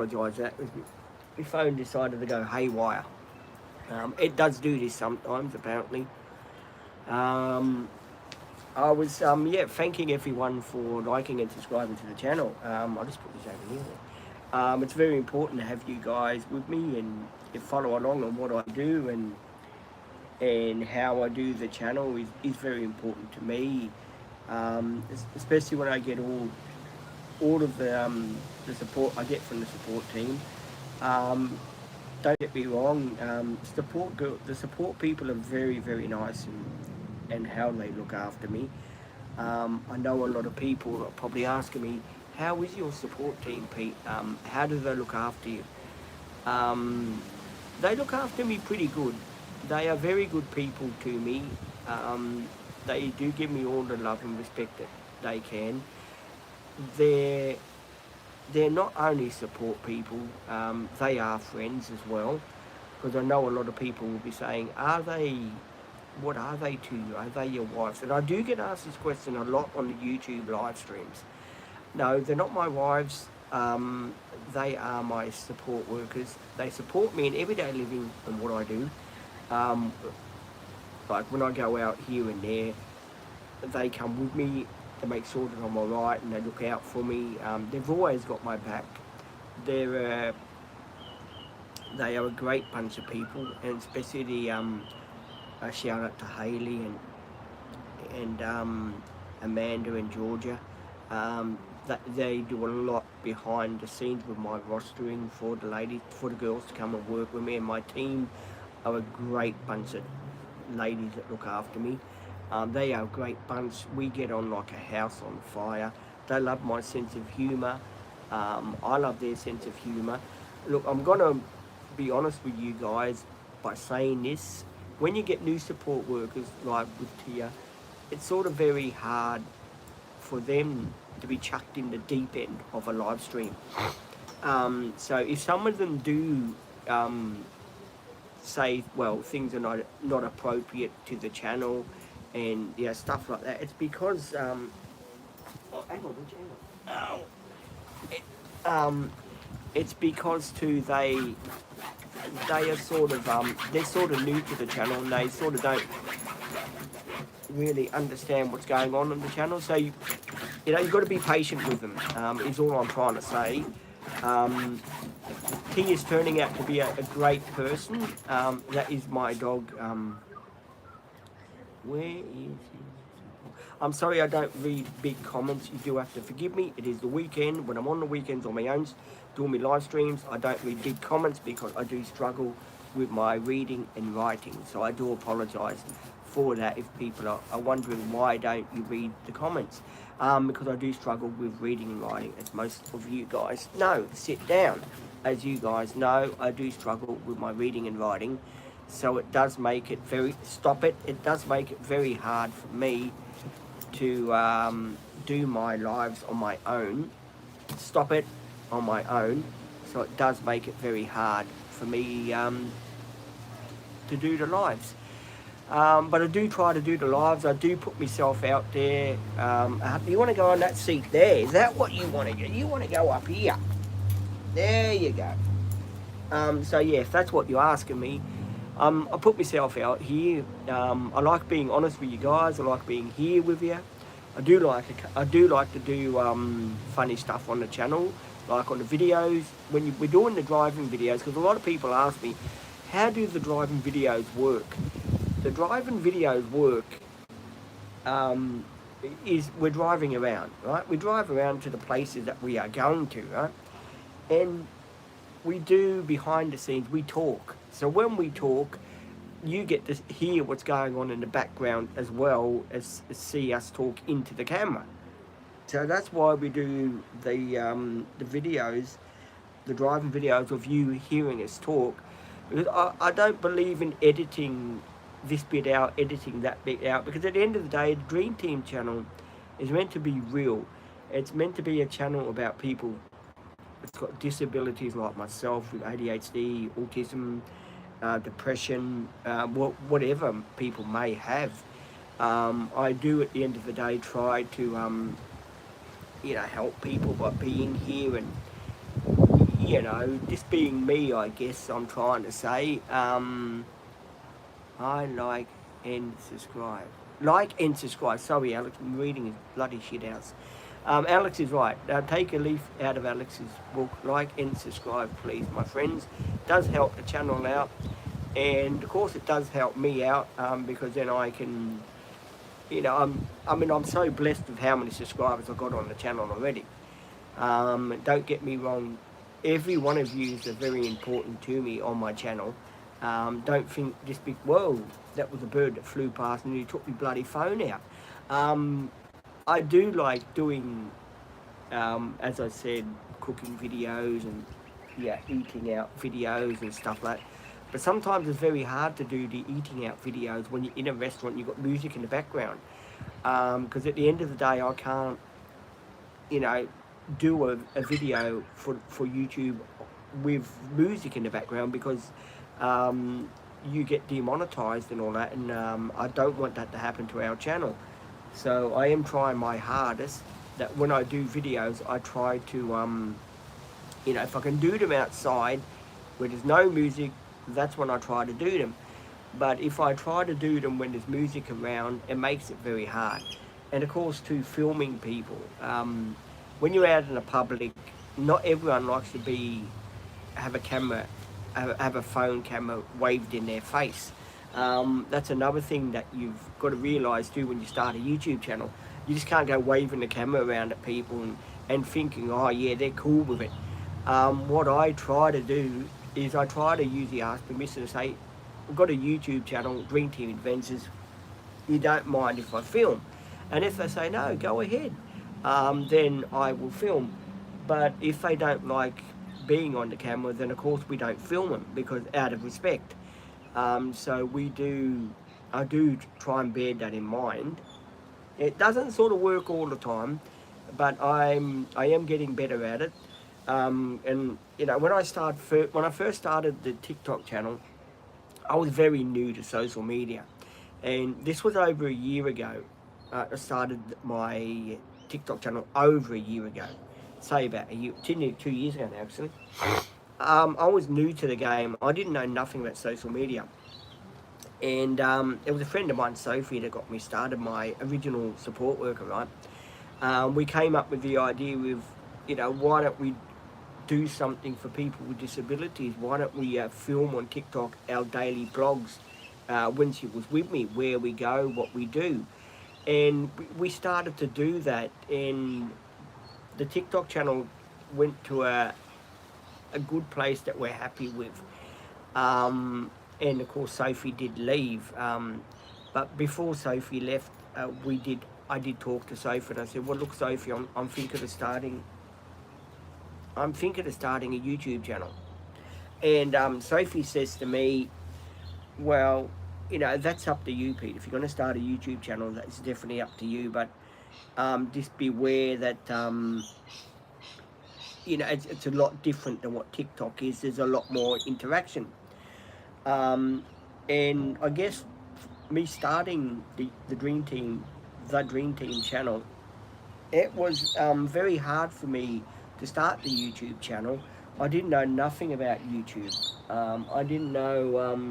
apologise. That was my phone decided to go haywire. It does do this sometimes, apparently. Um, I was thanking everyone for liking and subscribing to the channel. I'll just put this over here. It's very important to have you guys with me and follow along on what I do and how I do the channel is very important to me. Especially when I get all of the support I get from the support team. Um, don't get me wrong, the support people are very nice and how they look after me. I know a lot of people are probably asking me, how is your support team, Pete? How do they look after you? Um, they look after me pretty good. They are very good people to me. Um, they do give me all the love and respect that they can. They're they're not only support people, they are friends as well. Because I know a lot of people will be saying, what are they to you? Are they your wives? And I do get asked this question a lot on the YouTube live streams. No, they're not my wives. They are my support workers. They support me in everyday living and what I do. Um, like when I go out here and there, they come with me to make sure that I'm alright and they look out for me. They've always got my back. They're they are a great bunch of people, and especially a shout out to Haley and Amanda and Georgia. That they do a lot behind the scenes with my rostering for the ladies, for the girls to come and work with me, and my team are a great bunch of ladies that look after me. They are a great bunch. We get on like a house on fire. They love my sense of humour. I love their sense of humour. Look, I'm gonna be honest with you guys by saying this. When you get new support workers like with Tia, it's sort of very hard for them to be chucked in the deep end of a live stream. So if some of them do say, well, things are not appropriate to the channel and stuff like that, it's because oh, hang on, hang on. It, it's because too they are sort of they're sort of new to the channel and they sort of don't really understand what's going on the channel. So you've got to be patient with them. Is all I'm trying to say. He is turning out to be a great person. That is my dog. Where is he? I'm sorry I don't read big comments. You do have to forgive me. It is the weekend. When I'm on the weekends on my own, doing my live streams, I don't read big comments because I do struggle with my reading and writing. So I do apologise for that if people are wondering why don't you read the comments. Because I do struggle with reading and writing, as most of you guys know. Sit down. As you guys know, I do struggle with my reading and writing. So it does make it it does make it very hard for me to do my lives on my own. Stop it on my own. So it does make it very hard for me to do the lives. But I do try to do the lives. I do put myself out there. You want to go on that seat there? Is that what you want to do? You want to go up here? There you go. So yeah, if that's what you're asking me, I put myself out here. I like being honest with you guys. I like being here with you. I do like to do funny stuff on the channel, like on the videos. We're doing the driving videos, because a lot of people ask me, how do the driving videos work? The driving videos work is we're driving around, right? We drive around to the places that we are going to, right? And we do behind the scenes, we talk. So when we talk, you get to hear what's going on in the background as well as see us talk into the camera. So that's why we do the videos, the driving videos of you hearing us talk. Because I don't believe in editing this bit out, editing that bit out, because at the end of the day, the Dream Team channel is meant to be real. It's meant to be a channel about people that's got disabilities like myself with ADHD, autism, depression, whatever people may have. I do at the end of the day try to help people by being here and you know, this being me, I guess I'm trying to say, I like and subscribe. Like and subscribe. Sorry, Alex, I'm reading his bloody shit out. Alex is right. Take a leaf out of Alex's book. Like and subscribe, please, my friends. It does help the channel out. And, of course, it does help me out because then I can, you know, I'm so blessed with how many subscribers I've got on the channel already. Don't get me wrong. Every one of you is very important to me on my channel. Don't think just big, whoa, that was a bird that flew past and you took my bloody phone out. I do like doing, as I said, cooking videos and eating out videos and stuff like that. But sometimes it's very hard to do the eating out videos when you're in a restaurant and you've got music in the background. Because at the end of the day, I can't, you know, do a video for YouTube with music in the background because you get demonetized and all that, and I don't want that to happen to our channel. So I am trying my hardest that when I do videos, I try to, you know, if I can do them outside where there's no music, that's when I try to do them. But if I try to do them when there's music around, it makes it very hard. And of course, to filming people, when you're out in the public, not everyone likes to have a camera, have a phone camera waved in their face. That's another thing that you've got to realise too when you start a YouTube channel. You just can't go waving the camera around at people and thinking, oh yeah, they're cool with it. What I try to do is I try to usually ask permission to say, I've got a YouTube channel, Dream Team Adventures, you don't mind if I film? And if they say no, go ahead, then I will film. But if they don't like being on the camera, then of course we don't film them because out of respect. So I do try and bear that in mind. It doesn't sort of work all the time, but I am getting better at it. And you know, when I first started the TikTok channel, I was very new to social media, and this was over a year ago. I started my TikTok channel over a year ago, say about a year, 2 years ago now actually. I was new to the game. I didn't know nothing about social media, and it was a friend of mine, Sophie, that got me started, my original support worker, right? We came up with the idea with, you know, why don't we do something for people with disabilities? Why don't we film on TikTok our daily blogs when she was with me, where we go, what we do. And we started to do that, and the TikTok channel went to a good place that we're happy with. And of course Sophie did leave, but before Sophie left, I did talk to Sophie, and I said, well look Sophie, I'm thinking of starting a YouTube channel. And Sophie says to me, well, you know, that's up to you, Pete. If you're going to start a YouTube channel, that's definitely up to you, but just beware that you know, it's a lot different than what TikTok is. There's a lot more interaction, and I guess me starting the Dream Team channel, it was very hard for me to start the YouTube channel. I didn't know nothing about YouTube. I didn't know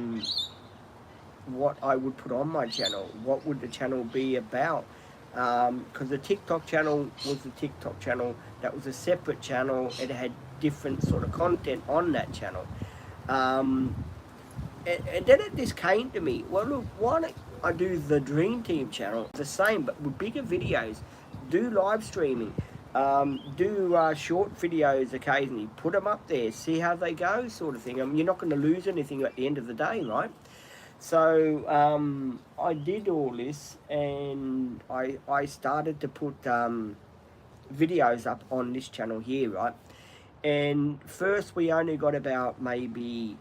what I would put on my channel. What would the channel be about? Because the TikTok channel was the TikTok channel. That was a separate channel. It had different sort of content on that channel. And then it just came to me, well look, why don't I do the Dream Team channel, the same but with bigger videos, do live streaming, do short videos occasionally, put them up there, see how they go, sort of thing. I mean, you're not going to lose anything at the end of the day, right? So I did all this, and I started to put videos up on this channel here, right? And first we only got about maybe,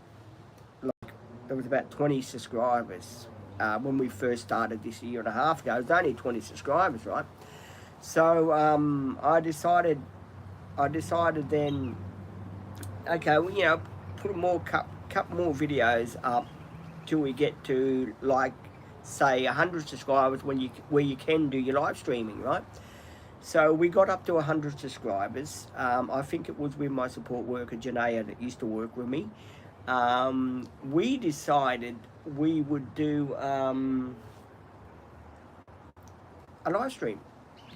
like, there was about 20 subscribers when we first started this 1.5 years ago. It was only 20 subscribers, right? So I decided then, okay, well, you know, put a couple more videos up till we get to, like, say 100 subscribers where you can do your live streaming, right? So we got up to 100 subscribers. I think it was with my support worker Janaea that used to work with me. We decided we would do a live stream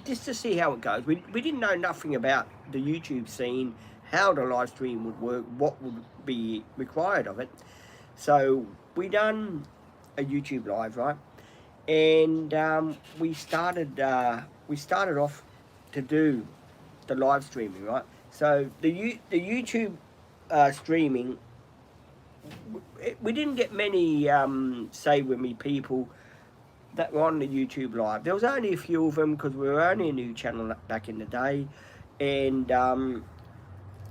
just to see how it goes. We didn't know nothing about the YouTube scene, how the live stream would work, what would be required of it. So we done a YouTube live, right? And we started off to do the live streaming, right? So the YouTube streaming, we didn't get many say with me people that were on the YouTube live. There was only a few of them because we were only a new channel back in the day, and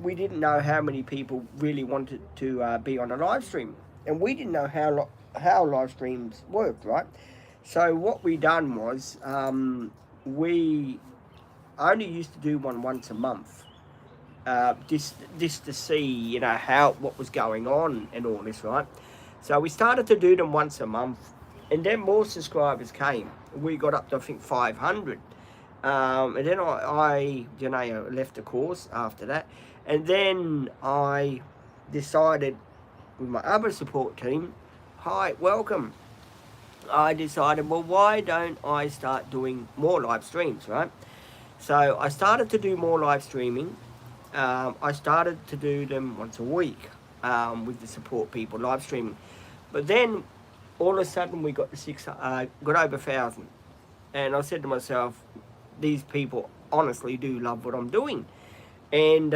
we didn't know how many people really wanted to be on a live stream, and we didn't know how live streams worked, right? So what we done was we only used to do one once a month, just to see, you know, what was going on and all this, right? So we started to do them once a month, and then more subscribers came. We got up to, I think, 500. And then Janaea left the course after that. And then I decided with my other support team, hi, welcome. I decided, well, why don't I start doing more live streams, right? So I started to do more live streaming. I started to do them once a week with the support people, live streaming. But then all of a sudden we got got over 1,000, and I said to myself, these people honestly do love what I'm doing, and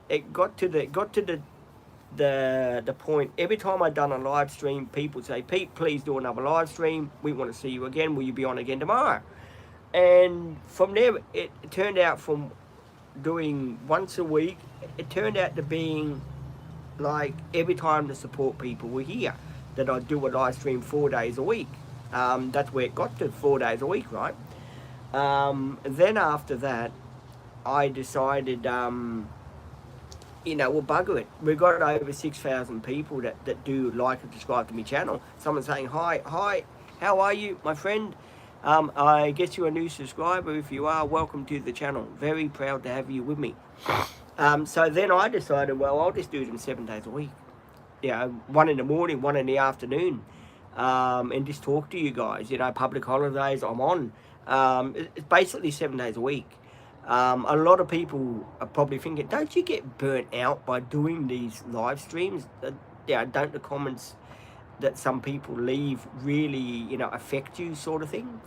it got to the point. Every time I'd done a live stream, people would say, Pete, please do another live stream. We want to see you again. Will you be on again tomorrow? And from there, it turned out from doing once a week, it turned out to being like every time the support people were here, that I'd do a live stream 4 days a week. That's where it got to, 4 days a week, right? Then after that, I decided, you know, we'll bugger it. We've got over 6,000 people that do like and subscribe to my channel. Someone saying, hi, how are you, my friend? I guess you're a new subscriber. If you are, welcome to the channel. Very proud to have you with me. So then I decided, well, I'll just do them 7 days a week. You know, one in the morning, one in the afternoon, and just talk to you guys. You know, public holidays, I'm on. It's basically 7 days a week. A lot of people are probably thinking, don't you get burnt out by doing these live streams? Yeah, don't the comments that some people leave really, you know, affect you, sort of thing?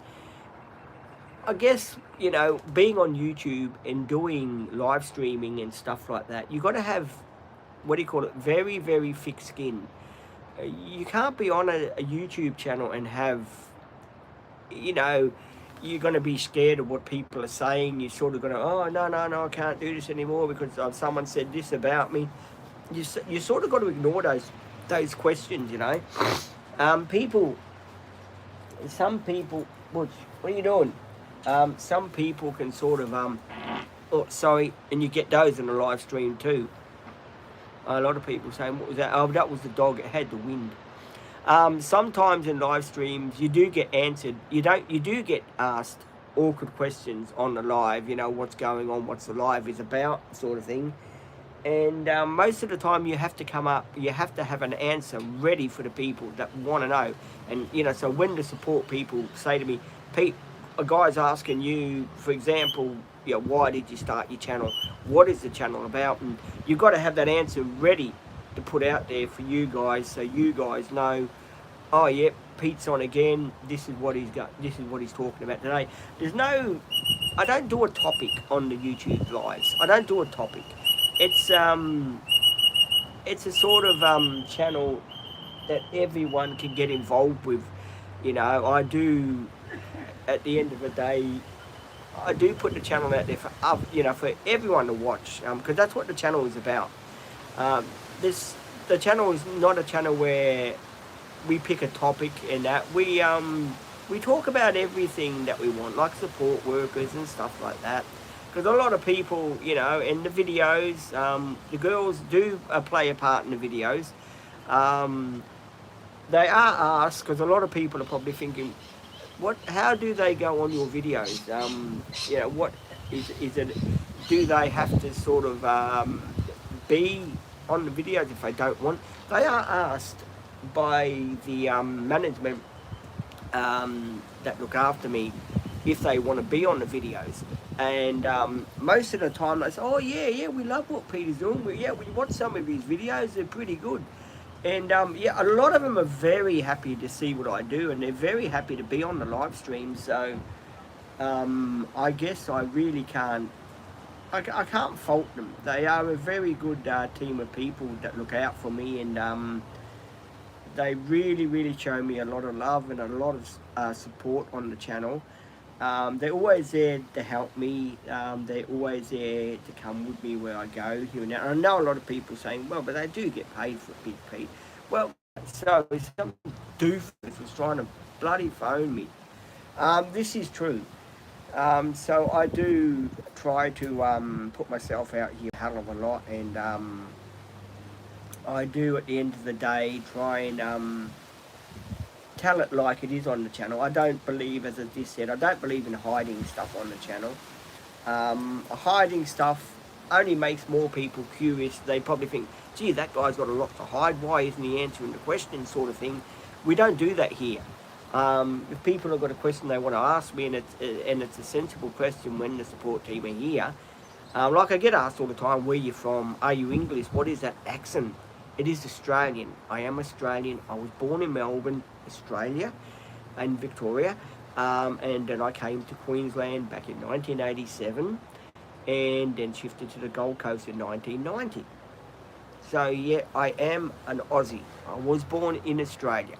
I guess, you know, being on YouTube and doing live streaming and stuff like that, you got to have, what do you call it, very, very thick skin. You can't be on a YouTube channel and have, you know, you're going to be scared of what people are saying. You're sort of going to, oh, no, I can't do this anymore because someone said this about me. You sort of got to ignore those questions, you know. Some people, what are you doing? Some people can sort of, oh, sorry, and you get those in a live stream too. A lot of people saying, what was that? Oh, that was the dog, it had the wind. Sometimes in live streams, you do get answered. You do get asked awkward questions on the live, you know, what's going on, what's the live is about, sort of thing. And most of the time you have to have an answer ready for the people that want to know. And, you know, so when the support people say to me, Pete, a guy's asking you, for example, you know, why did you start your channel? What is the channel about? And you've got to have that answer ready to put out there for you guys, so you guys know, oh yeah, Pete's on again. This is what he's got. This is what he's talking about today. I don't do a topic on the YouTube lives. I don't do a topic. It's a sort of channel that everyone can get involved with. You know, I do. At the end of the day, I do put the channel out there for for everyone to watch, because that's what the channel is about. The channel is not a channel where we pick a topic and that we talk about everything that we want, like support workers and stuff like that. Because a lot of people, you know, in the videos, the girls do play a part in the videos. They are asked, because a lot of people are probably thinking, how do they go on your videos? You know, Is it, do they have to sort of be on the videos if they don't want? They are asked by the management that look after me if they want to be on the videos. And most of the time they say, oh yeah, we love what Peter's doing. We watch some of his videos, they're pretty good. And yeah, a lot of them are very happy to see what I do, and they're very happy to be on the live stream. So I guess I really can't, I can't fault them. They are a very good team of people that look out for me, and they really show me a lot of love and a lot of support on the channel. They're always there to help me. They're always there to come with me where I go here and now. And I know a lot of people saying, well, but they do get paid for Big Pete. Well, so some doofus was trying to bloody phone me. This is true. So I do try to put myself out here a hell of a lot, and I do at the end of the day try and tell it like it is on the channel. I don't believe, as I just said, I don't believe in hiding stuff on the channel. Hiding stuff only makes more people curious. They probably think, gee, that guy's got a lot to hide, why isn't he answering the question, sort of thing. We don't do that here. If people have got a question they want to ask me, and it's a sensible question when the support team are here, like I get asked all the time, where you from, are you English, what is that accent? It is Australian. I am Australian. I was born in Melbourne, Australia, and Victoria, and then I came to Queensland back in 1987, and then shifted to the Gold Coast in 1990. So yeah, I am an Aussie. I was born in Australia.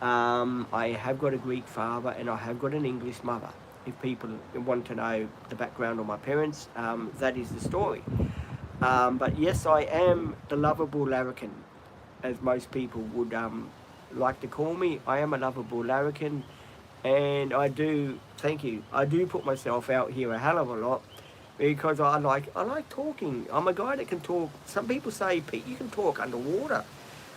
I have got a Greek father, and I have got an English mother. If people want to know the background of my parents, that is the story. But yes, I am the lovable larrikin, as most people would like to call me. I am a lovable larrikin, and I do, thank you, I do put myself out here a hell of a lot, because I like talking. I'm a guy that can talk. Some people say, Pete, you can talk underwater.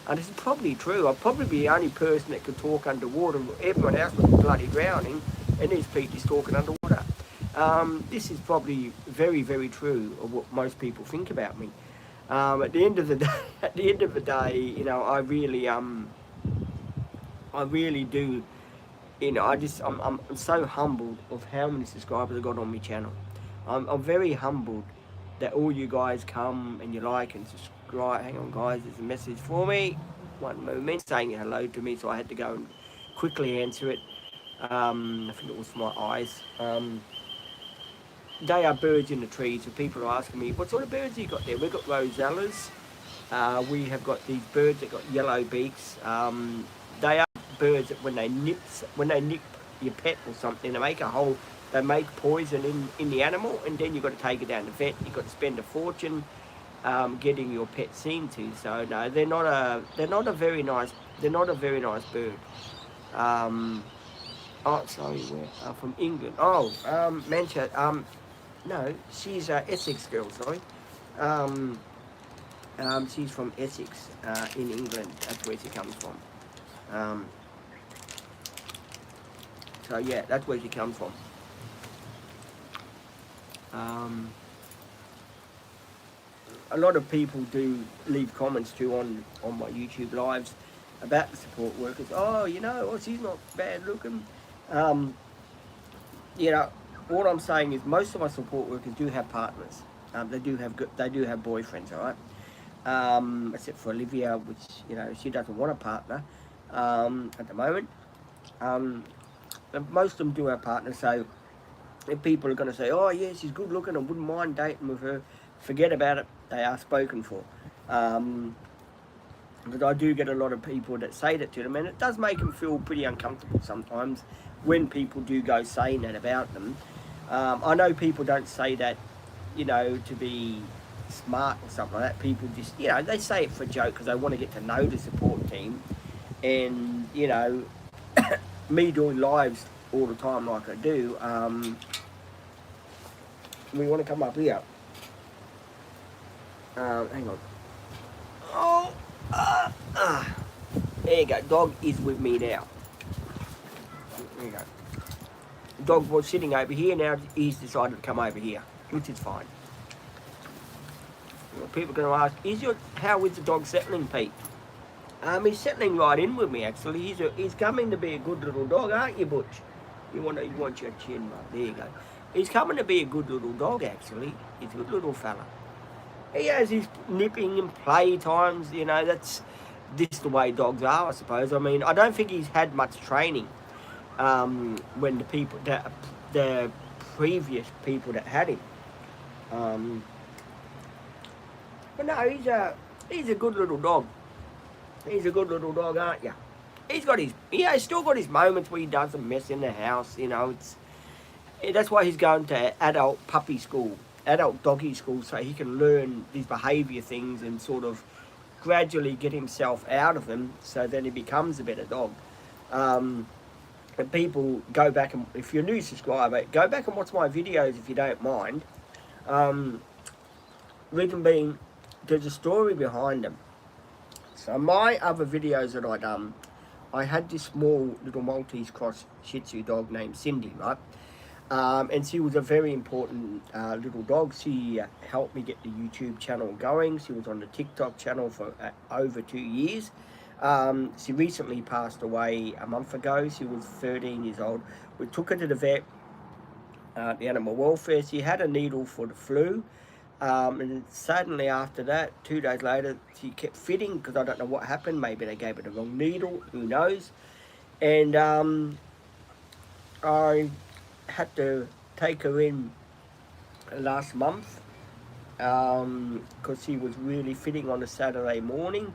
And this is probably true. I'm probably the only person that can talk underwater. Everyone else was bloody drowning, and there's Pete just talking underwater. This is probably very true of what most people think about me. At the end of the day, you know, I really do. You know, I'm so humbled of how many subscribers I got on my channel. I'm very humbled that all you guys come and you like and subscribe. Hang on, guys, there's a message for me. One moment, saying hello to me, so I had to go and quickly answer it. I think it was my eyes. They are birds in the trees, and people are asking me, what sort of birds have you got there? We've got rosellas. We have got these birds that got yellow beaks. They are birds that when they nip your pet or something, they make a hole. They make poison in the animal, and then you've got to take it down to the vet. You've got to spend a fortune getting your pet seen to. So no, they're not a very nice bird. Oh, sorry, we're from England. Oh, Manchester. No, she's Essex girl. Sorry. She's from Essex in England. That's where she comes from. So yeah, that's where she comes from. A lot of people do leave comments too on my YouTube lives about the support workers. Oh, you know, oh, she's not bad looking. You know, what I'm saying is most of my support workers do have partners. They do have boyfriends, all right. Except for Olivia, which, you know, she doesn't want a partner at the moment. Most of them do have partners. So if people are going to say, oh yeah, she's good looking, I wouldn't mind dating with her, forget about it. They are spoken for. But I do get a lot of people that say that to them, and it does make them feel pretty uncomfortable sometimes when people do go saying that about them. I know people don't say that, you know, to be smart or something like that. People just, you know, they say it for a joke because they want to get to know the support team. And, you know, me doing lives all the time like I do, we want to come up here. Hang on. Oh, there you go. Dog is with me now. There you go. dog was sitting over here. Now he's decided to come over here, which is fine. Well, people are going to ask, how is the dog settling, Pete? He's settling right in with me, actually. He's coming to be a good little dog, aren't you, Butch? You want your chin, right? There you go. He's coming to be a good little dog, actually. He's a good little fella. He has his nipping and play times, you know, that's just the way dogs are, I suppose. I mean, I don't think he's had much training when the previous people that had him. But no, he's a good little dog. He's a good little dog, aren't you? He's still got his moments where he does a mess in the house, you know. That's why he's going to adult puppy school, adult doggy school, so he can learn these behaviour things and sort of gradually get himself out of them, so then he becomes a better dog. And people go back, and if you're a new subscriber, go back and watch my videos if you don't mind. Reason being, there's a story behind them. So my other videos that I done, I had this small little Maltese cross Shih Tzu dog named Cindy, right? And she was a very important little dog. She helped me get the YouTube channel going. She was on the TikTok channel for over 2 years. She recently passed away a month ago. She was 13 years old. We took her to the vet, the animal welfare. She had a needle for the flu. And suddenly after that, 2 days later, she kept fitting, because I don't know what happened. Maybe they gave her the wrong needle, who knows. And I had to take her in last month because she was really fitting on a Saturday morning,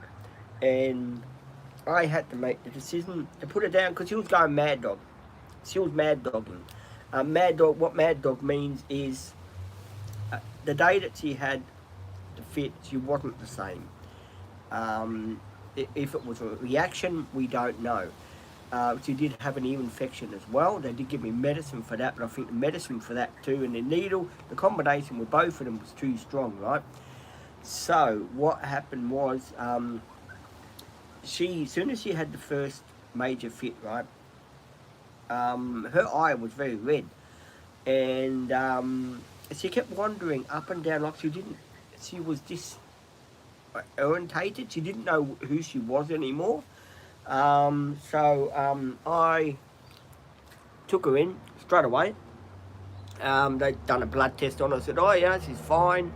and I had to make the decision to put her down because she was going mad dog. She was mad dogging. Mad dog. What mad dog means is the day that she had the fit, she wasn't the same. If it was a reaction, we don't know. She did have an ear infection as well. They did give me medicine for that, but I think the medicine for that too, and the needle, the combination with both of them was too strong, right? So what happened was, as soon as she had the first major fit, right, her eye was very red, and she kept wandering up and down like she was disorientated. She didn't know who she was anymore. So I took her in straight away. They'd done a blood test on her. I said, oh yeah, she's fine.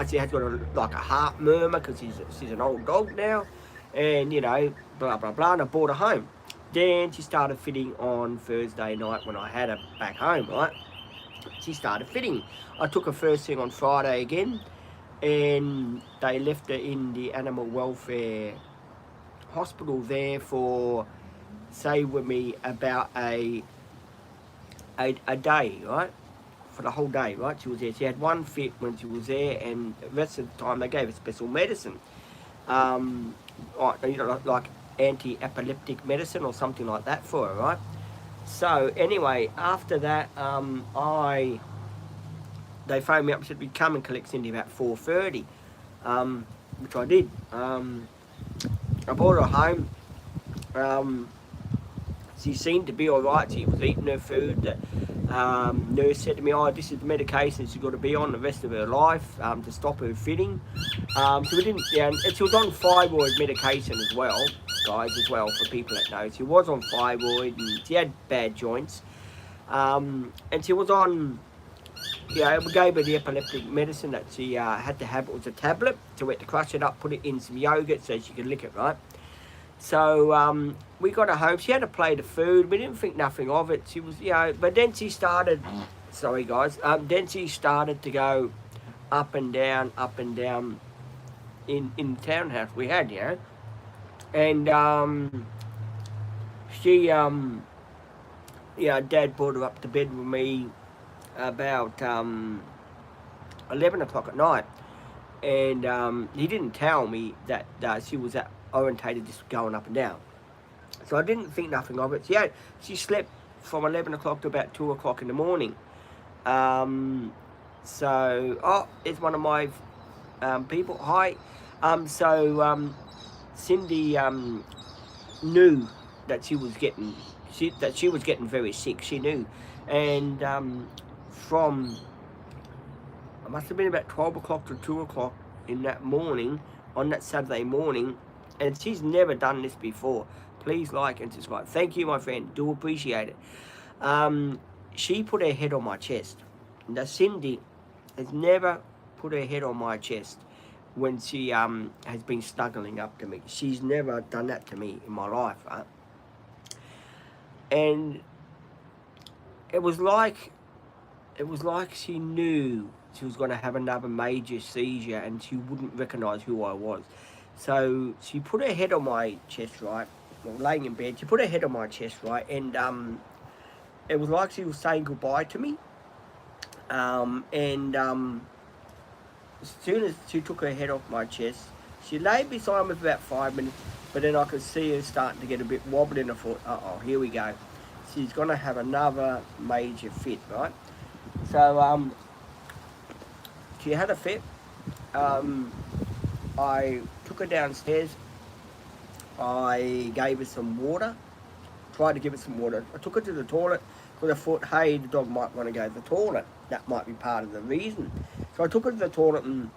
She has got like a heart murmur because she's an old dog now, and you know, blah blah blah. And I brought her home. Then she started fitting on Thursday night when I had her back home, right? She started fitting. I took her first thing on Friday again, and they left her in the animal welfare hospital there for, say with me, about a day, right? For the whole day, right? She was there. She had one fit when she was there, and the rest of the time they gave her special medicine, like anti-epileptic medicine or something like that for her, right? So anyway, after that, they phoned me up and said we'd come and collect Cindy about 4:30, which I did. I brought her home. She seemed to be all right. She was eating her food. The nurse said to me, oh, this is the medication she's got to be on the rest of her life to stop her fitting. So we didn't, and she was on thyroid medication as well, guys, as well, for people that know. She was on thyroid, and she had bad joints. And she was on, we gave her the epileptic medicine that she had to have. It was a tablet, so we had to crush it up, put it in some yogurt so she could lick it, right? So we got her home. She had a plate of food. We didn't think nothing of it. She was, but then she started, sorry guys, then she started to go up and down in the townhouse we had, and she, Dad brought her up to bed with me about 11 o'clock at night, and he didn't tell me that she was orientated just going up and down, so I didn't think nothing of it. She slept from 11 o'clock to about 2 o'clock in the morning. So it's one of my people. Hi. Cindy knew that she was getting very sick. She knew And from, it must have been about 12 o'clock to 2 o'clock in that morning, on that Saturday morning, and she's never done this before. Please like and subscribe. Thank you, my friend. Do appreciate it. She put her head on my chest. Now, Cindy has never put her head on my chest when she has been snuggling up to me. She's never done that to me in my life, right? And it was like she knew she was going to have another major seizure and she wouldn't recognise who I was. So she put her head on my chest, right? Well, laying in bed, she put her head on my chest, right? And it was like she was saying goodbye to me. As soon as she took her head off my chest, she lay beside me for about 5 minutes, but then I could see her starting to get a bit wobbly and I thought, uh-oh, here we go. She's going to have another major fit, right? So, she had a fit. I took her downstairs. I gave her some water, tried to give her some water. I took her to the toilet because I thought, hey, the dog might want to go to the toilet. That might be part of the reason. So I took her to the toilet, and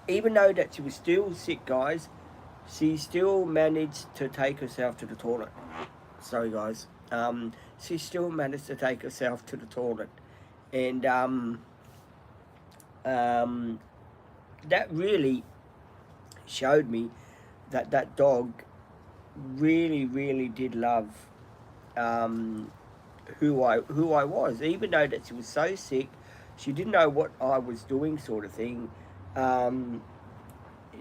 even though that she was still sick, guys, she still managed to take herself to the toilet. Sorry, guys. She still managed to take herself to the toilet. And that really showed me that that dog really, really did love who I was, even though that she was so sick, she didn't know what I was doing, sort of thing.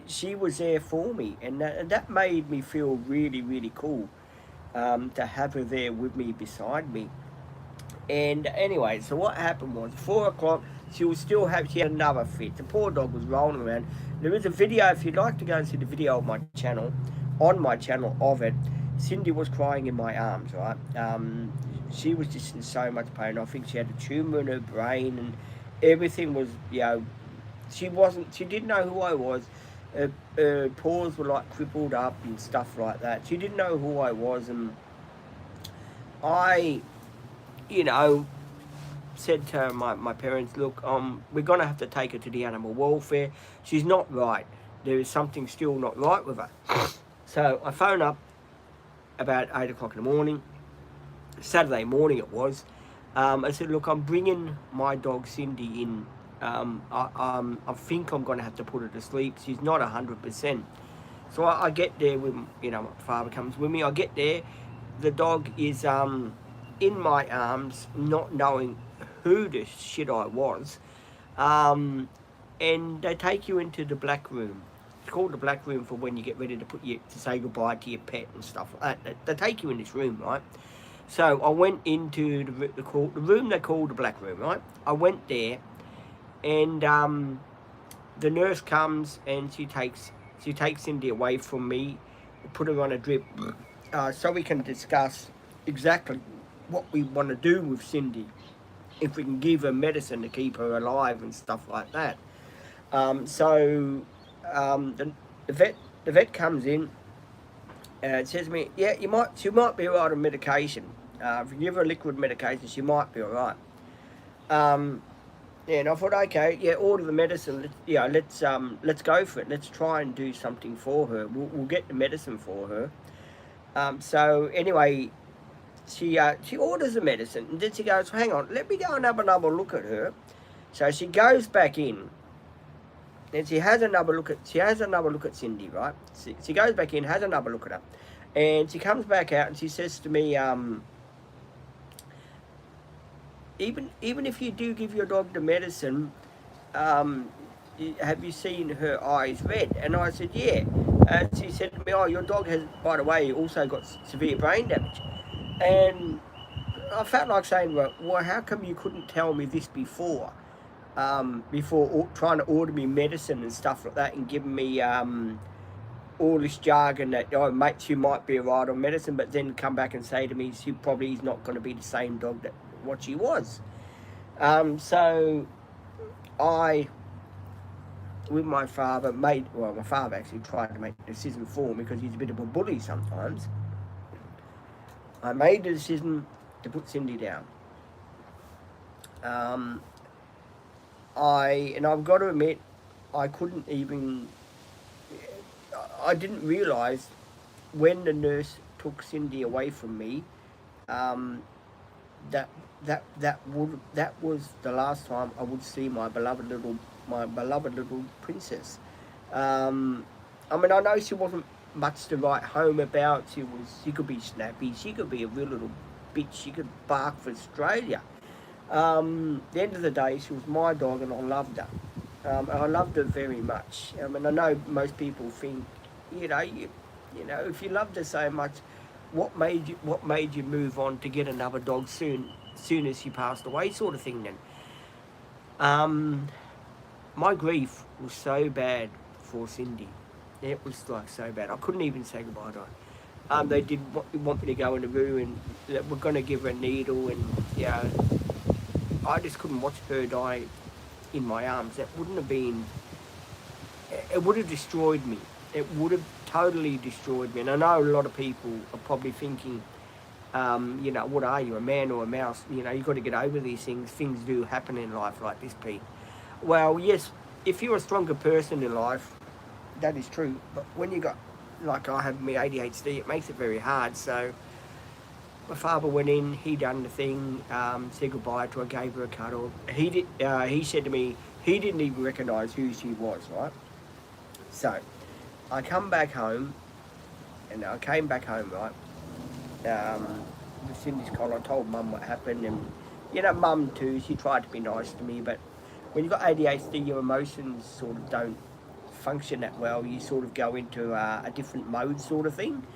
She was there for me, and that made me feel really, really cool, to have her there with me, beside me. And anyway, so what happened was 4 o'clock. She had another fit. The poor dog was rolling around. There is a video, if you'd like to go and see the video of my channel, on my channel of it. Cindy was crying in my arms, right? She was just in so much pain. I think she had a tumour in her brain, and everything was, she didn't know who I was. Her paws were like crippled up and stuff like that. She didn't know who I was, and I, said to my parents, look, we're going to have to take her to the animal welfare. She's not right. There is something still not right with her. So I phone up about 8 o'clock in the morning, Saturday morning it was. I said, look, I'm bringing my dog Cindy in. I think I'm going to have to put her to sleep. She's not 100%. So I get there with, my father comes with me. I get there. The dog is in my arms, not knowing who the shit I was. And they take you into the black room. It's called the black room for when you get ready to say goodbye to your pet and stuff like that. They take you in this room, right? So I went into the room they call the black room, right? I went there, and the nurse comes and she takes Cindy away from me, put her on a drip, so we can discuss exactly what we want to do with Cindy, if we can give her medicine to keep her alive and stuff like that. The vet comes in and says to me, yeah, she might be alright on medication. If you give her liquid medication, she might be alright. And I thought, okay, yeah, order the medicine. Let's go for it. Let's try and do something for her. We'll get the medicine for her. So anyway, she orders the medicine, and then she goes, hang on, let me go and have another look at her. So she goes back in, and she has another look at Cindy, right? She goes back in, has another look at her, and she comes back out and she says to me, even if you do give your dog the medicine, have you seen her eyes red? And I said, yeah. And she said to me, oh, your dog has, by the way, also got severe brain damage. And I felt like saying, well, how come you couldn't tell me this before? Before trying to order me medicine and stuff like that, and giving me all this jargon that, oh, mate, she might be right on medicine, but then come back and say to me, she probably is not going to be the same dog that what she was. So I, with my father, my father actually tried to make the decision for me because he's a bit of a bully sometimes. I made the decision to put Cindy down. Um, and I've got to admit, I couldn't even, I didn't realise when the nurse took Cindy away from me, um, that that was the last time I would see my beloved little princess. Um, I mean, I know she wasn't much to write home about. She could be snappy. She could be a real little bitch. She could bark for Australia. At the end of the day, she was my dog, and I loved her. And I loved her very much. I mean, I know most people think, you know, if you loved her so much, what made you move on to get another dog soon as she passed away, sort of thing. Then, um, my grief was so bad for Cindy. It was like so bad. I couldn't even say goodbye to her. They did want me to go in the room, and that we're going to give her a needle, and yeah, I just couldn't watch her die in my arms. That wouldn't have been. It would have destroyed me. It would have totally destroyed me. And I know a lot of people are probably thinking, you know, what are you, a man or a mouse? You know, you've got to get over these things. Things do happen in life like this, Pete. Well, yes, if you're a stronger person in life, that is true. But when you got, like I have my ADHD, it makes it very hard. So my father went in, he done the thing, said goodbye to her, gave her a cuddle. He said to me, he didn't even recognise who she was, right? So I come back home, and I came back home, right? With Cindy's collar, I told Mum what happened, and you know, Mum too, she tried to be nice to me, but when you've got ADHD, your emotions sort of don't function that well. You sort of go into a different mode, sort of thing.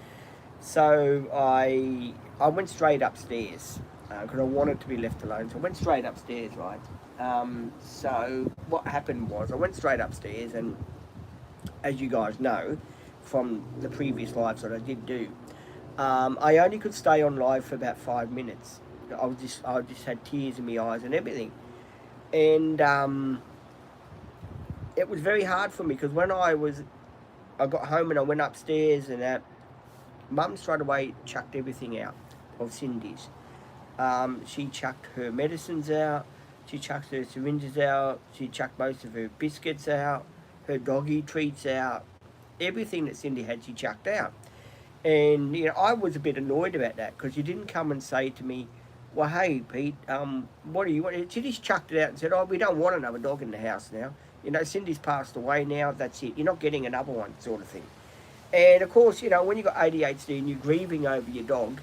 So I went straight upstairs because I wanted to be left alone. So I went straight upstairs, right? So what happened was I went straight upstairs, and as you guys know from the previous lives that I did do, I only could stay on live for about 5 minutes. I just had tears in my eyes and everything, and it was very hard for me because when I got home and I went upstairs and that, Mum straight away chucked everything out of Cindy's. She chucked her medicines out. She chucked her syringes out. She chucked most of her biscuits out. Her doggy treats out. Everything that Cindy had, she chucked out. And you know, I was a bit annoyed about that because she didn't come and say to me, "Well, hey Pete, what do you want?" She just chucked it out and said, "Oh, we don't want another dog in the house now. You know, Cindy's passed away now. That's it. You're not getting another one," sort of thing. And of course, you know, when you've got ADHD and you're grieving over your dog,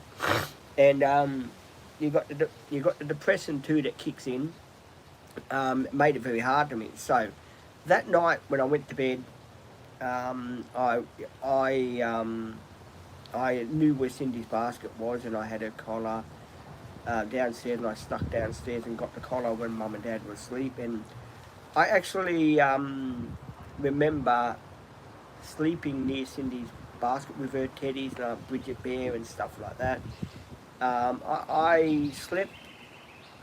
and you got the depression too that kicks in, it made it very hard to me. So that night when I went to bed, I knew where Cindy's basket was, and I had her collar downstairs, and I snuck downstairs and got the collar when Mum and Dad were asleep. And I actually remember sleeping near Cindy's basket with her teddies and Bridget Bear and stuff like that. I slept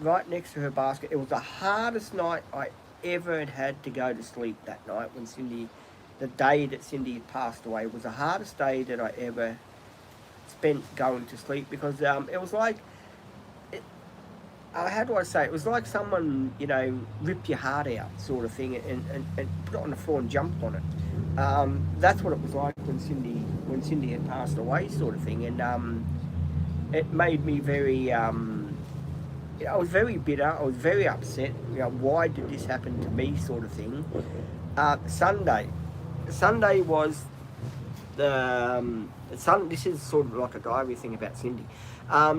right next to her basket. It was the hardest night I ever had to go to sleep that night when the day that Cindy passed away was the hardest day that I ever spent going to sleep because it was like, how do I say it? It was like someone, you know, ripped your heart out sort of thing and put it on the floor and jumped on it. That's what it was like when Cindy had passed away sort of thing. And it made me very, you know, I was very bitter. I was very upset. You know, why did this happen to me sort of thing. Sunday was this is sort of like a diary thing about Cindy.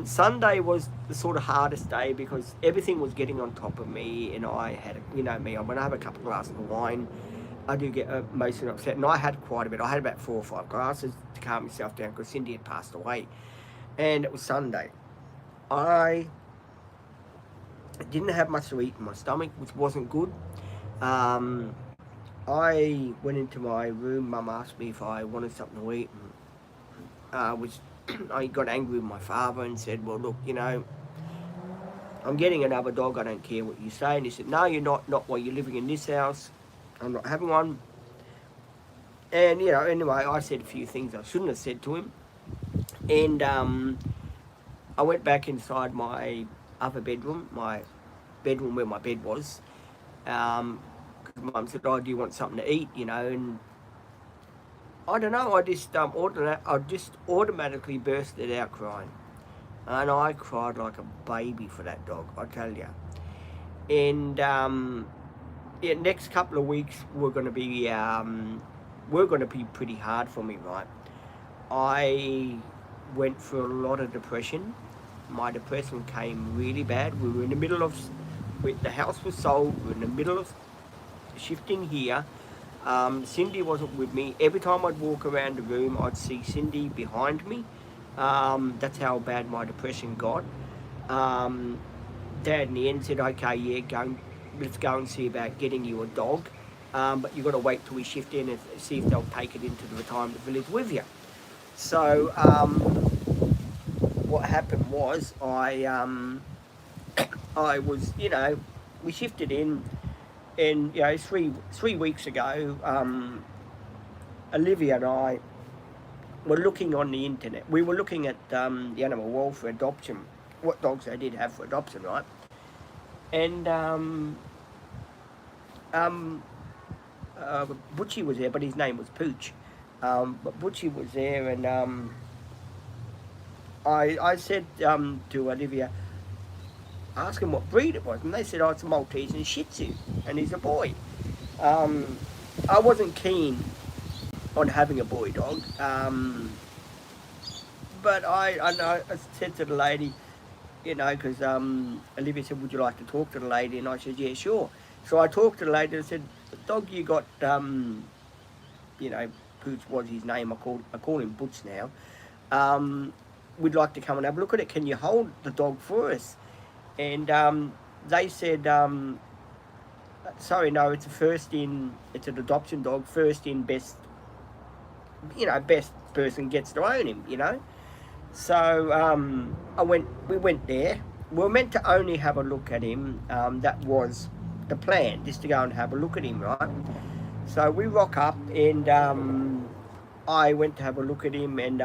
Sunday was the sort of hardest day because everything was getting on top of me, and I had, you know me, when I have a couple of glasses of wine, I do get emotionally upset, and I had quite a bit. I had about 4 or 5 glasses to calm myself down because Cindy had passed away, and it was Sunday. I didn't have much to eat in my stomach, which wasn't good. I went into my room. Mum asked me if I wanted something to eat, and I got angry with my father and said, "Well, look, you know, I'm getting another dog. I don't care what you say." And he said, "No, you're not while you're living in this house. I'm not having one." And you know, anyway, I said a few things I shouldn't have said to him, and I went back inside my other bedroom, my bedroom where my bed was. Because Mum said, "Oh, do you want something to eat?" You know, and I don't know. I just automatically bursted out crying, and I cried like a baby for that dog. I tell you. And yeah, next couple of weeks were going to be pretty hard for me, right? I went through a lot of depression. My depression came really bad. We were in the middle of, the house was sold. We were in the middle of shifting here. Cindy wasn't with me. Every time I'd walk around the room, I'd see Cindy behind me. That's how bad my depression got. Dad in the end said, "Okay, yeah, let's go and see about getting you a dog. But you've got to wait till we shift in and see if they'll take it into the retirement village with you." So what happened was I was, we shifted in, and 3 weeks ago, Olivia and I were looking on the internet. We were looking at the animal world for adoption, what dogs they did have for adoption, right? And Butchie was there, but his name was Pooch. But Butchie was there, and I said to Olivia, ask him what breed it was, and they said, "Oh, it's a Maltese and a Shih Tzu, and he's a boy." I wasn't keen on having a boy dog, but I said to the lady, because Olivia said, "Would you like to talk to the lady?" And I said, "Yeah, sure." So I talked to the lady and said, "The dog you got, Pooch was his name. I call him Butch now. We'd like to come and have a look at it. Can you hold the dog for us?" And they said, "Sorry, no. It's It's an adoption dog. First in, best. Best person gets to own him. So we went there. We were meant to only have a look at him. That was the plan, just to go and have a look at him, right? So we rock up, and I went to have a look at him, and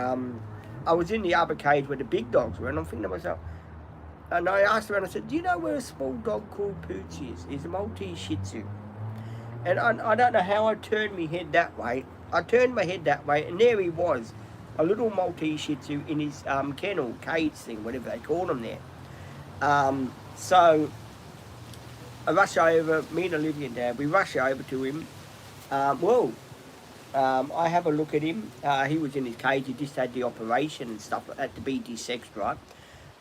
I was in the other cage where the big dogs were, and I'm thinking to myself, and I asked around, I said, "Do you know where a small dog called Pooch is? He's a Maltese Shih Tzu." And I don't know how I turned my head that way. I turned my head that way, and there he was, a little Maltese Shih Tzu in his kennel, cage thing, whatever they call them there. So I rush over, me and Olivia and Dad, we rush over to him. I have a look at him. He was in his cage. He just had the operation and stuff like that to be desexed, right?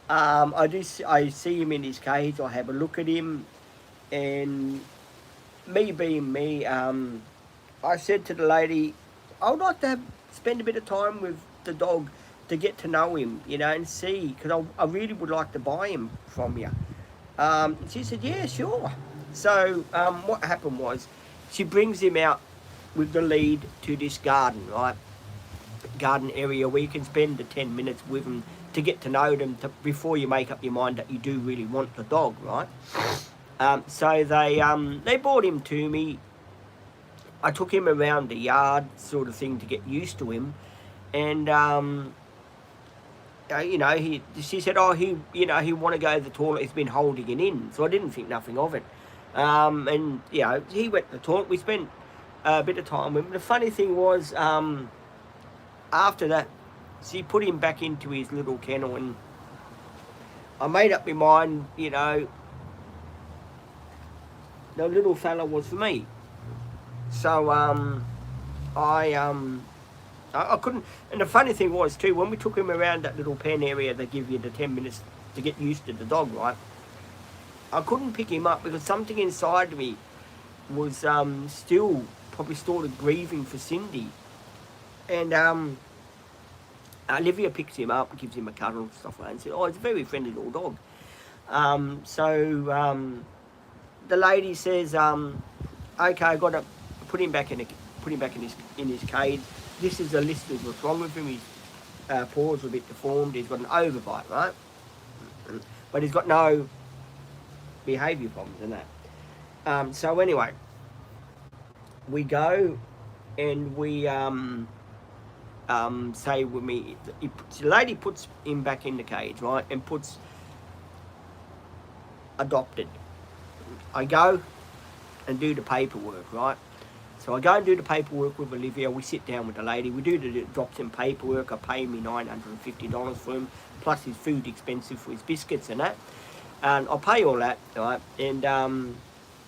I see him in his cage. I have a look at him, and me being me, I said to the lady, "I would like to spend a bit of time with the dog to get to know him, and see, because I really would like to buy him from you." She said, "Yeah, sure." So what happened was, she brings him out with the lead to this garden, right? Garden area where you can spend the 10 minutes with them to get to know them before you make up your mind that you do really want the dog, right? So they brought him to me. I took him around the yard, sort of thing, to get used to him, and she said, "Oh, he want to go to the toilet. He's been holding it in." So I didn't think nothing of it, and he went to the toilet. We spent a bit of time with him. The funny thing was, after that, she put him back into his little kennel, and I made up my mind, the little fella was for me. So I couldn't, and the funny thing was too, when we took him around that little pen area, they give you the 10 minutes to get used to the dog, right? I couldn't pick him up because something inside me was still probably started grieving for Cindy. And Olivia picks him up, gives him a cuddle and stuff like that, and said, "Oh, it's a very friendly little dog." The lady says, "Okay, I got to put him back in his cage. This is a list of what's wrong with him. His paws are a bit deformed. He's got an overbite, right? But he's got no behaviour problems and that." So anyway, we go and we say with me, the lady puts him back in the cage, right, and puts adopted. I go and do the paperwork, right? So I go and do the paperwork with Olivia. We sit down with the lady. We do the drops in paperwork. I pay me $950 for him, plus his food expensive for his biscuits and that. And I'll pay all that, right? And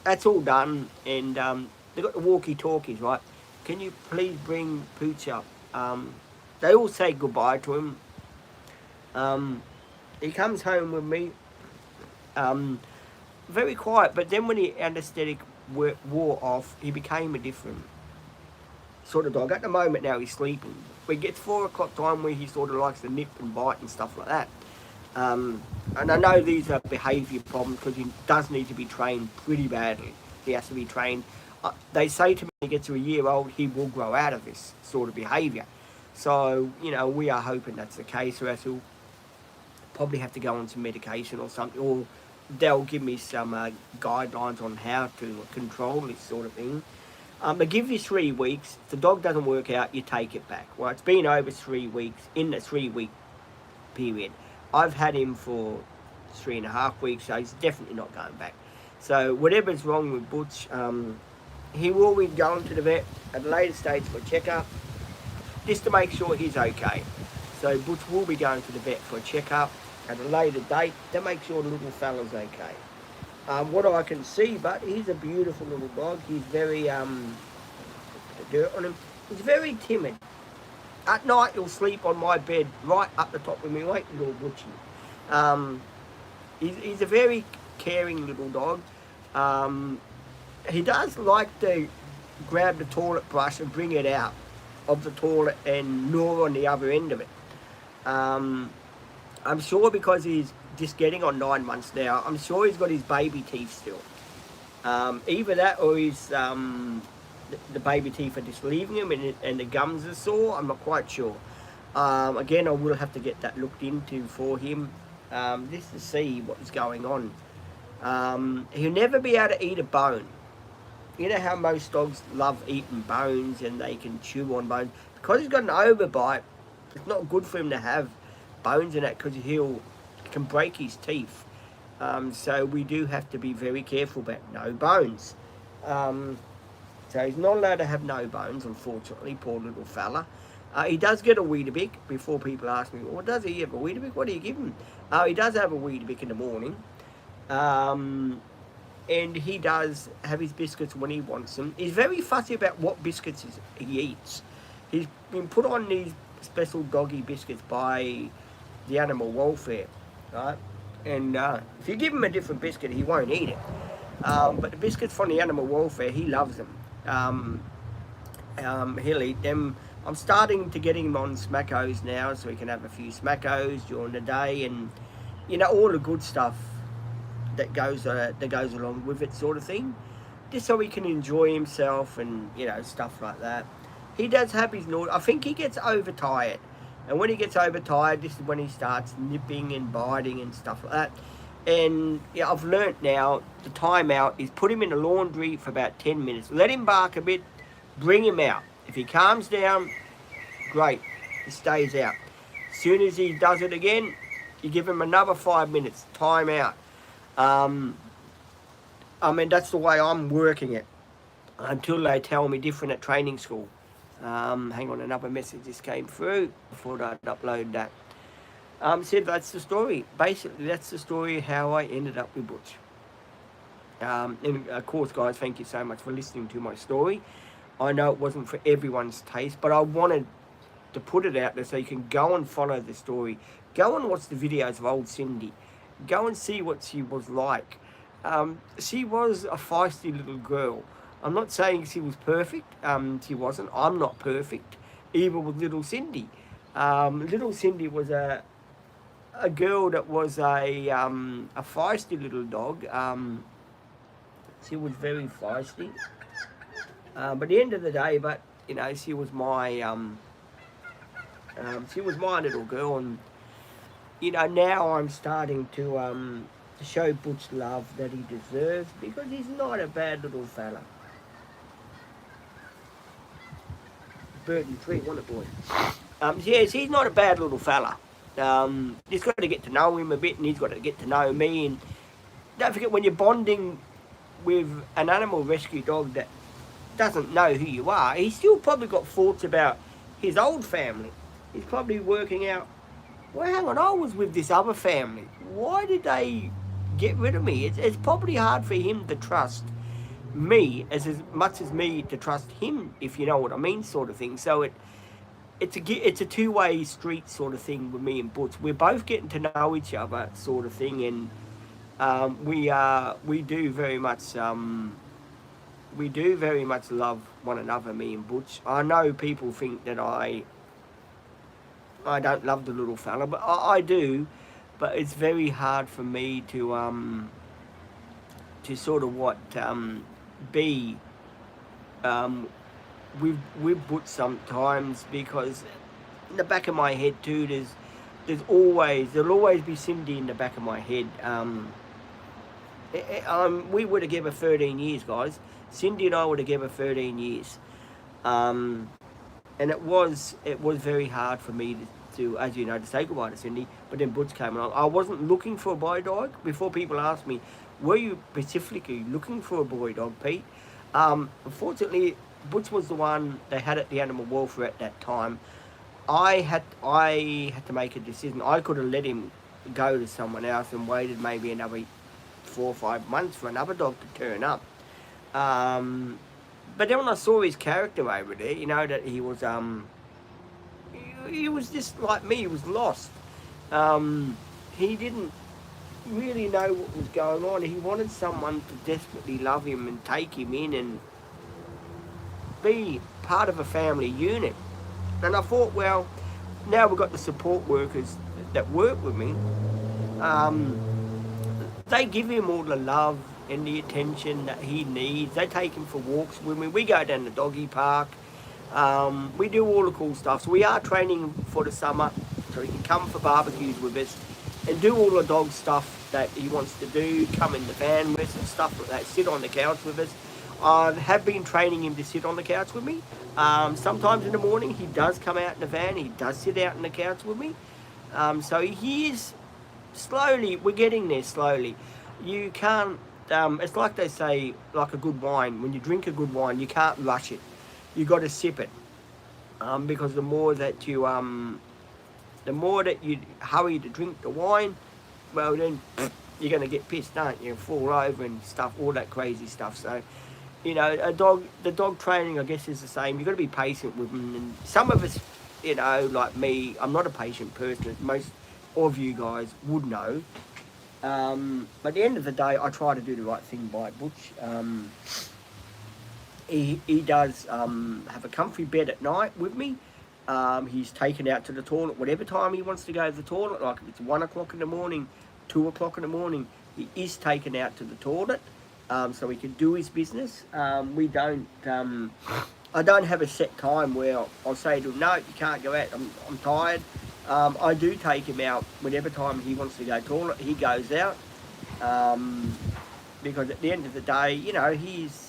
that's all done. And they've got the walkie-talkies, right? Can you please bring Pooch up? They all say goodbye to him. He comes home with me. Very quiet, but then when the anaesthetic wore off, he became a different sort of dog. At the moment now he's sleeping. But it gets 4 o'clock time where he sort of likes to nip and bite and stuff like that. And I know these are behaviour problems because he does need to be trained pretty badly. He has to be trained. They say to me when he gets to a year old, he will grow out of this sort of behaviour. So, you know, we are hoping that's the case, or else he'll probably have to go on some medication or something, or they'll give me some guidelines on how to control this sort of thing. They give you 3 weeks. If the dog doesn't work out, you take it back. Well, it's been over 3 weeks. In the 3-week period, I've had him for 3.5 weeks, so he's definitely not going back. So whatever's wrong with Butch, he will be going to the vet at a later stage for a checkup, just to make sure he's okay. So Butch will be going to the vet for a checkup at a later date to make sure the little fella's okay. What I can see, but he's a beautiful little dog. He's very, dirt on him. He's very timid. At night, he'll sleep on my bed right up the top of me, like little Butchie. He's a very caring little dog. He does like to grab the toilet brush and bring it out of the toilet and gnaw on the other end of it. I'm sure because he's just getting on 9 months now, I'm sure he's got his baby teeth still. Either that or he's, the baby teeth are just leaving him and the gums are sore. I'm not quite sure. Again, I will have to get that looked into for him, just to see what's going on. He'll never be able to eat a bone. You know how most dogs love eating bones and they can chew on bones? Because he's got an overbite, it's not good for him to have bones in it because can break his teeth. So we do have to be very careful about no bones. So he's not allowed to have no bones, unfortunately, poor little fella. He does get a Weetabix. Before people ask me, well, does he have a Weetabix? What do you give him? He does have a Weetabix in the morning. And he does have his biscuits when he wants them. He's very fussy about what biscuits he eats. He's been put on these special doggy biscuits by the animal welfare, right? And if you give him a different biscuit, he won't eat it. But the biscuits from the animal welfare, he loves them. He'll eat them. I'm starting to get him on Smackos now, so he can have a few Smackos during the day, and you know, all the good stuff that goes along with it, sort of thing, just so he can enjoy himself and, you know, stuff like that. He does have his naughty. I think he gets overtired, and when he gets overtired, this is when he starts nipping and biting and stuff like that. And yeah, I've learnt now the timeout is put him in the laundry for about 10 minutes, let him bark a bit, bring him out. If he calms down, great, he stays out. As soon as he does it again, you give him another 5 minutes, time out. I mean, that's the way I'm working it until they tell me different at training school. Hang on, another message just came through. I thought I'd upload that. So that's the story. Basically, that's the story how I ended up with Butch. And of course, guys, thank you so much for listening to my story. I know it wasn't for everyone's taste, but I wanted to put it out there so you can go and follow the story. Go and watch the videos of old Cindy. Go and see what she was like. She was a feisty little girl. I'm not saying she was perfect. She wasn't. I'm not perfect, even with little Cindy. Little Cindy was a girl that was a feisty little dog. She was very feisty. But at the end of the day, you know, she was my little girl, and you know, now I'm starting to show Butch love that he deserves, because he's not a bad little fella. Bird and tree, what a boy. Yes, he's not a bad little fella. Just got to get to know him a bit, and he's got to get to know me. And don't forget, when you're bonding with an animal rescue dog that doesn't know who you are, he's still probably got thoughts about his old family. He's probably working out, well, hang on, I was with this other family. Why did they get rid of me? It's probably hard for him to trust me as much as me to trust him, if you know what I mean, sort of thing. So it's a two-way street sort of thing with me and Butch. We're both getting to know each other, sort of thing, and we do very much love one another, me and Butch. I know people think that I don't love the little fella, but I do. But it's very hard for me to sort of be with Butch sometimes, because in the back of my head too, there'll always be Cindy in the back of my head. We were together 13 years, guys. Cindy and I were together 13 years. And it was very hard for me to, as you know, to say goodbye to Cindy. But then Butch came along. I wasn't looking for a boy dog. Before people asked me, were you specifically looking for a boy dog, Pete? Unfortunately, Butch was the one they had at the animal welfare at that time. I had to make a decision. I could have let him go to someone else and waited maybe another 4 or 5 months for another dog to turn up. But then when I saw his character over there, you know, that he was just like me. He was lost. He didn't really know what was going on. He wanted someone to desperately love him and take him in and be part of a family unit. And I thought, well, now we've got the support workers that work with me. They give him all the love and the attention that he needs. They take him for walks with me. We go down the doggy park. We do all the cool stuff. So we are training for the summer, so he can come for barbecues with us and do all the dog stuff that he wants to do. Come in the van with us and stuff like that. Sit on the couch with us. I have been training him to sit on the couch with me. Sometimes in the morning he does come out in the van. He does sit out on the couch with me. So he is slowly. We're getting there slowly. You can't. It's like they say, like a good wine. When you drink a good wine, you can't rush it. You got to sip it, because the more that you hurry to drink the wine, well then you're going to get pissed, aren't you? Fall over and stuff, all that crazy stuff. So, you know, the dog training, I guess, is the same. You've got to be patient with them. And some of us, you know, like me, I'm not a patient person. Most of you guys would know. But at the end of the day, I try to do the right thing by Butch. He does have a comfy bed at night with me. He's taken out to the toilet whatever time he wants to go to the toilet. Like if it's 1 o'clock in the morning, 2 o'clock in the morning, he is taken out to the toilet, so he can do his business. I don't have a set time where I'll say to him, no, you can't go out, I'm tired. I do take him out whenever time he wants to go toilet, he goes out. Because at the end of the day, you know, he's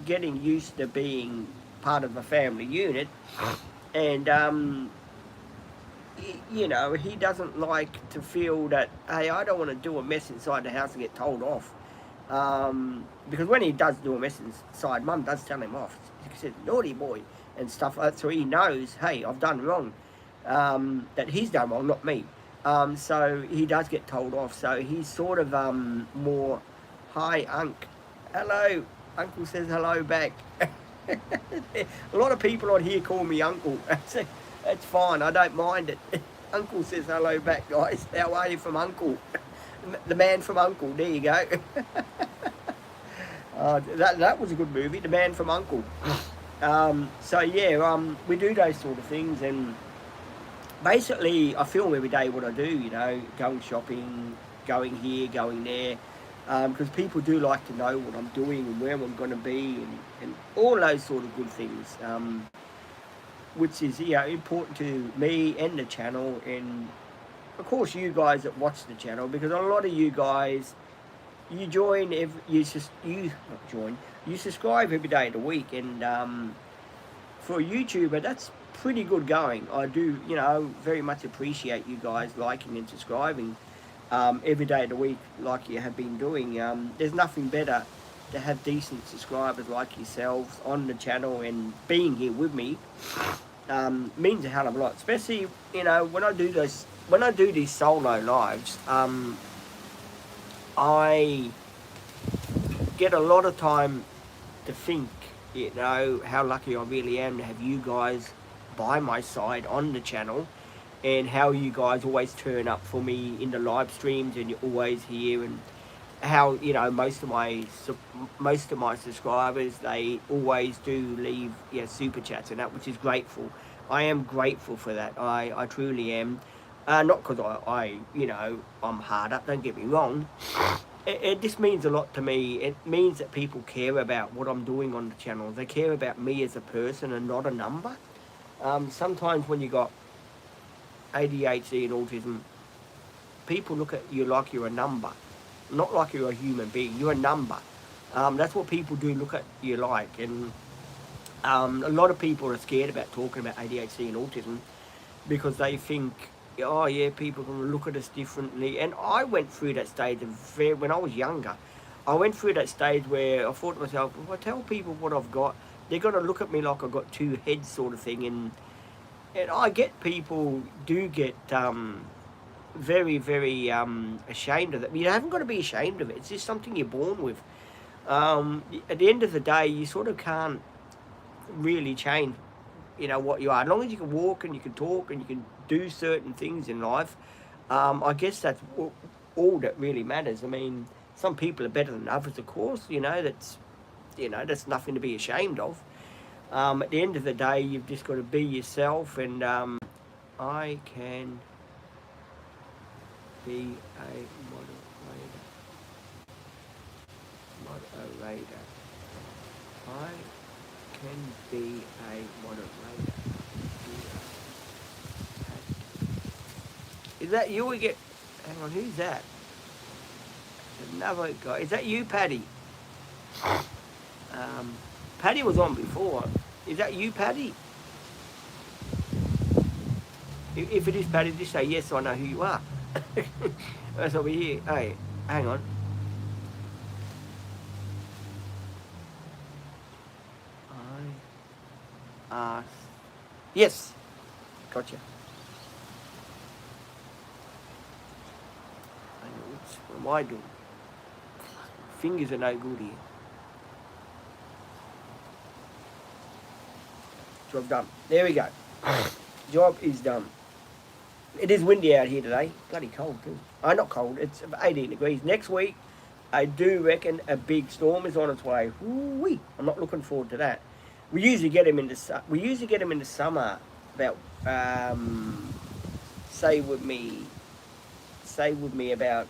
getting used to being part of a family unit. And, you know, he doesn't like to feel that, hey, I don't want to do a mess inside the house and get told off. Because when he does do a mess inside, Mum does tell him off. She says, naughty boy, and stuff like that. So he knows, hey, I've done wrong. That he's done wrong, not me. So he does get told off. So he's sort of more, hi, Unc. Hello. Uncle says hello back. A lot of people on here call me Uncle. That's fine, I don't mind it. Uncle says hello back, guys. How are you from Uncle? The Man from Uncle, there you go. That was a good movie, The Man from Uncle. So yeah, we do those sort of things, and basically I film every day what I do, you know, going shopping, going here, going there. Because people do like to know what I'm doing and where I'm going to be, and all those sort of good things, which is, you know, important to me and the channel, and of course you guys that watch the channel, because a lot of you guys, you subscribe every day of the week, and for a YouTuber that's pretty good going. I do, you know, very much appreciate you guys liking and subscribing every day of the week like you have been doing. There's nothing better to have decent subscribers like yourselves on the channel and being here with me means a hell of a lot. Especially, you know, when I do these solo lives, I get a lot of time to think, you know, how lucky I really am to have you guys by my side on the channel, and how you guys always turn up for me in the live streams and you're always here, and how, you know, most of my subscribers, they always do leave, yeah, super chats and that, which is grateful. I am grateful for that. I truly am. Not because I, you know, I'm hard up, don't get me wrong. It just means a lot to me. It means that people care about what I'm doing on the channel. They care about me as a person and not a number. Sometimes when you got ADHD and autism, people look at you like you're a number, not like you're a human being. You're a number. That's what people do look at you like. And a lot of people are scared about talking about ADHD and autism because they think, oh yeah, people are going to look at us differently. And I went through that stage when I was younger. I went through that stage where I thought to myself, if I tell people what I've got, they're going to look at me like I've got two heads, sort of thing. And I get people do get very, very ashamed of that. You haven't got to be ashamed of it. It's just something you're born with. At the end of the day, you sort of can't really change, you know, what you are. As long as you can walk and you can talk and you can do certain things in life, I guess that's all that really matters. I mean, some people are better than others, of course. You know, that's nothing to be ashamed of. At the end of the day, you've just got to be yourself, and I can be a moderator. I can be a moderator. Is that you? We get. Hang on, who's that? Another guy. Is that you, Paddy? Paddy was on before. Is that you, Paddy? If it is Paddy, just say yes, so I know who you are. That's over here. Hey, hang on. Yes. Gotcha. What am I doing? Fingers are no good here. Job done. There we go. Job is done. It is windy out here today. Bloody cold too. Not cold. It's 18 degrees. Next week, I do reckon a big storm is on its way. Woo-wee. I'm not looking forward to that. We usually get them in the summer. About say with me about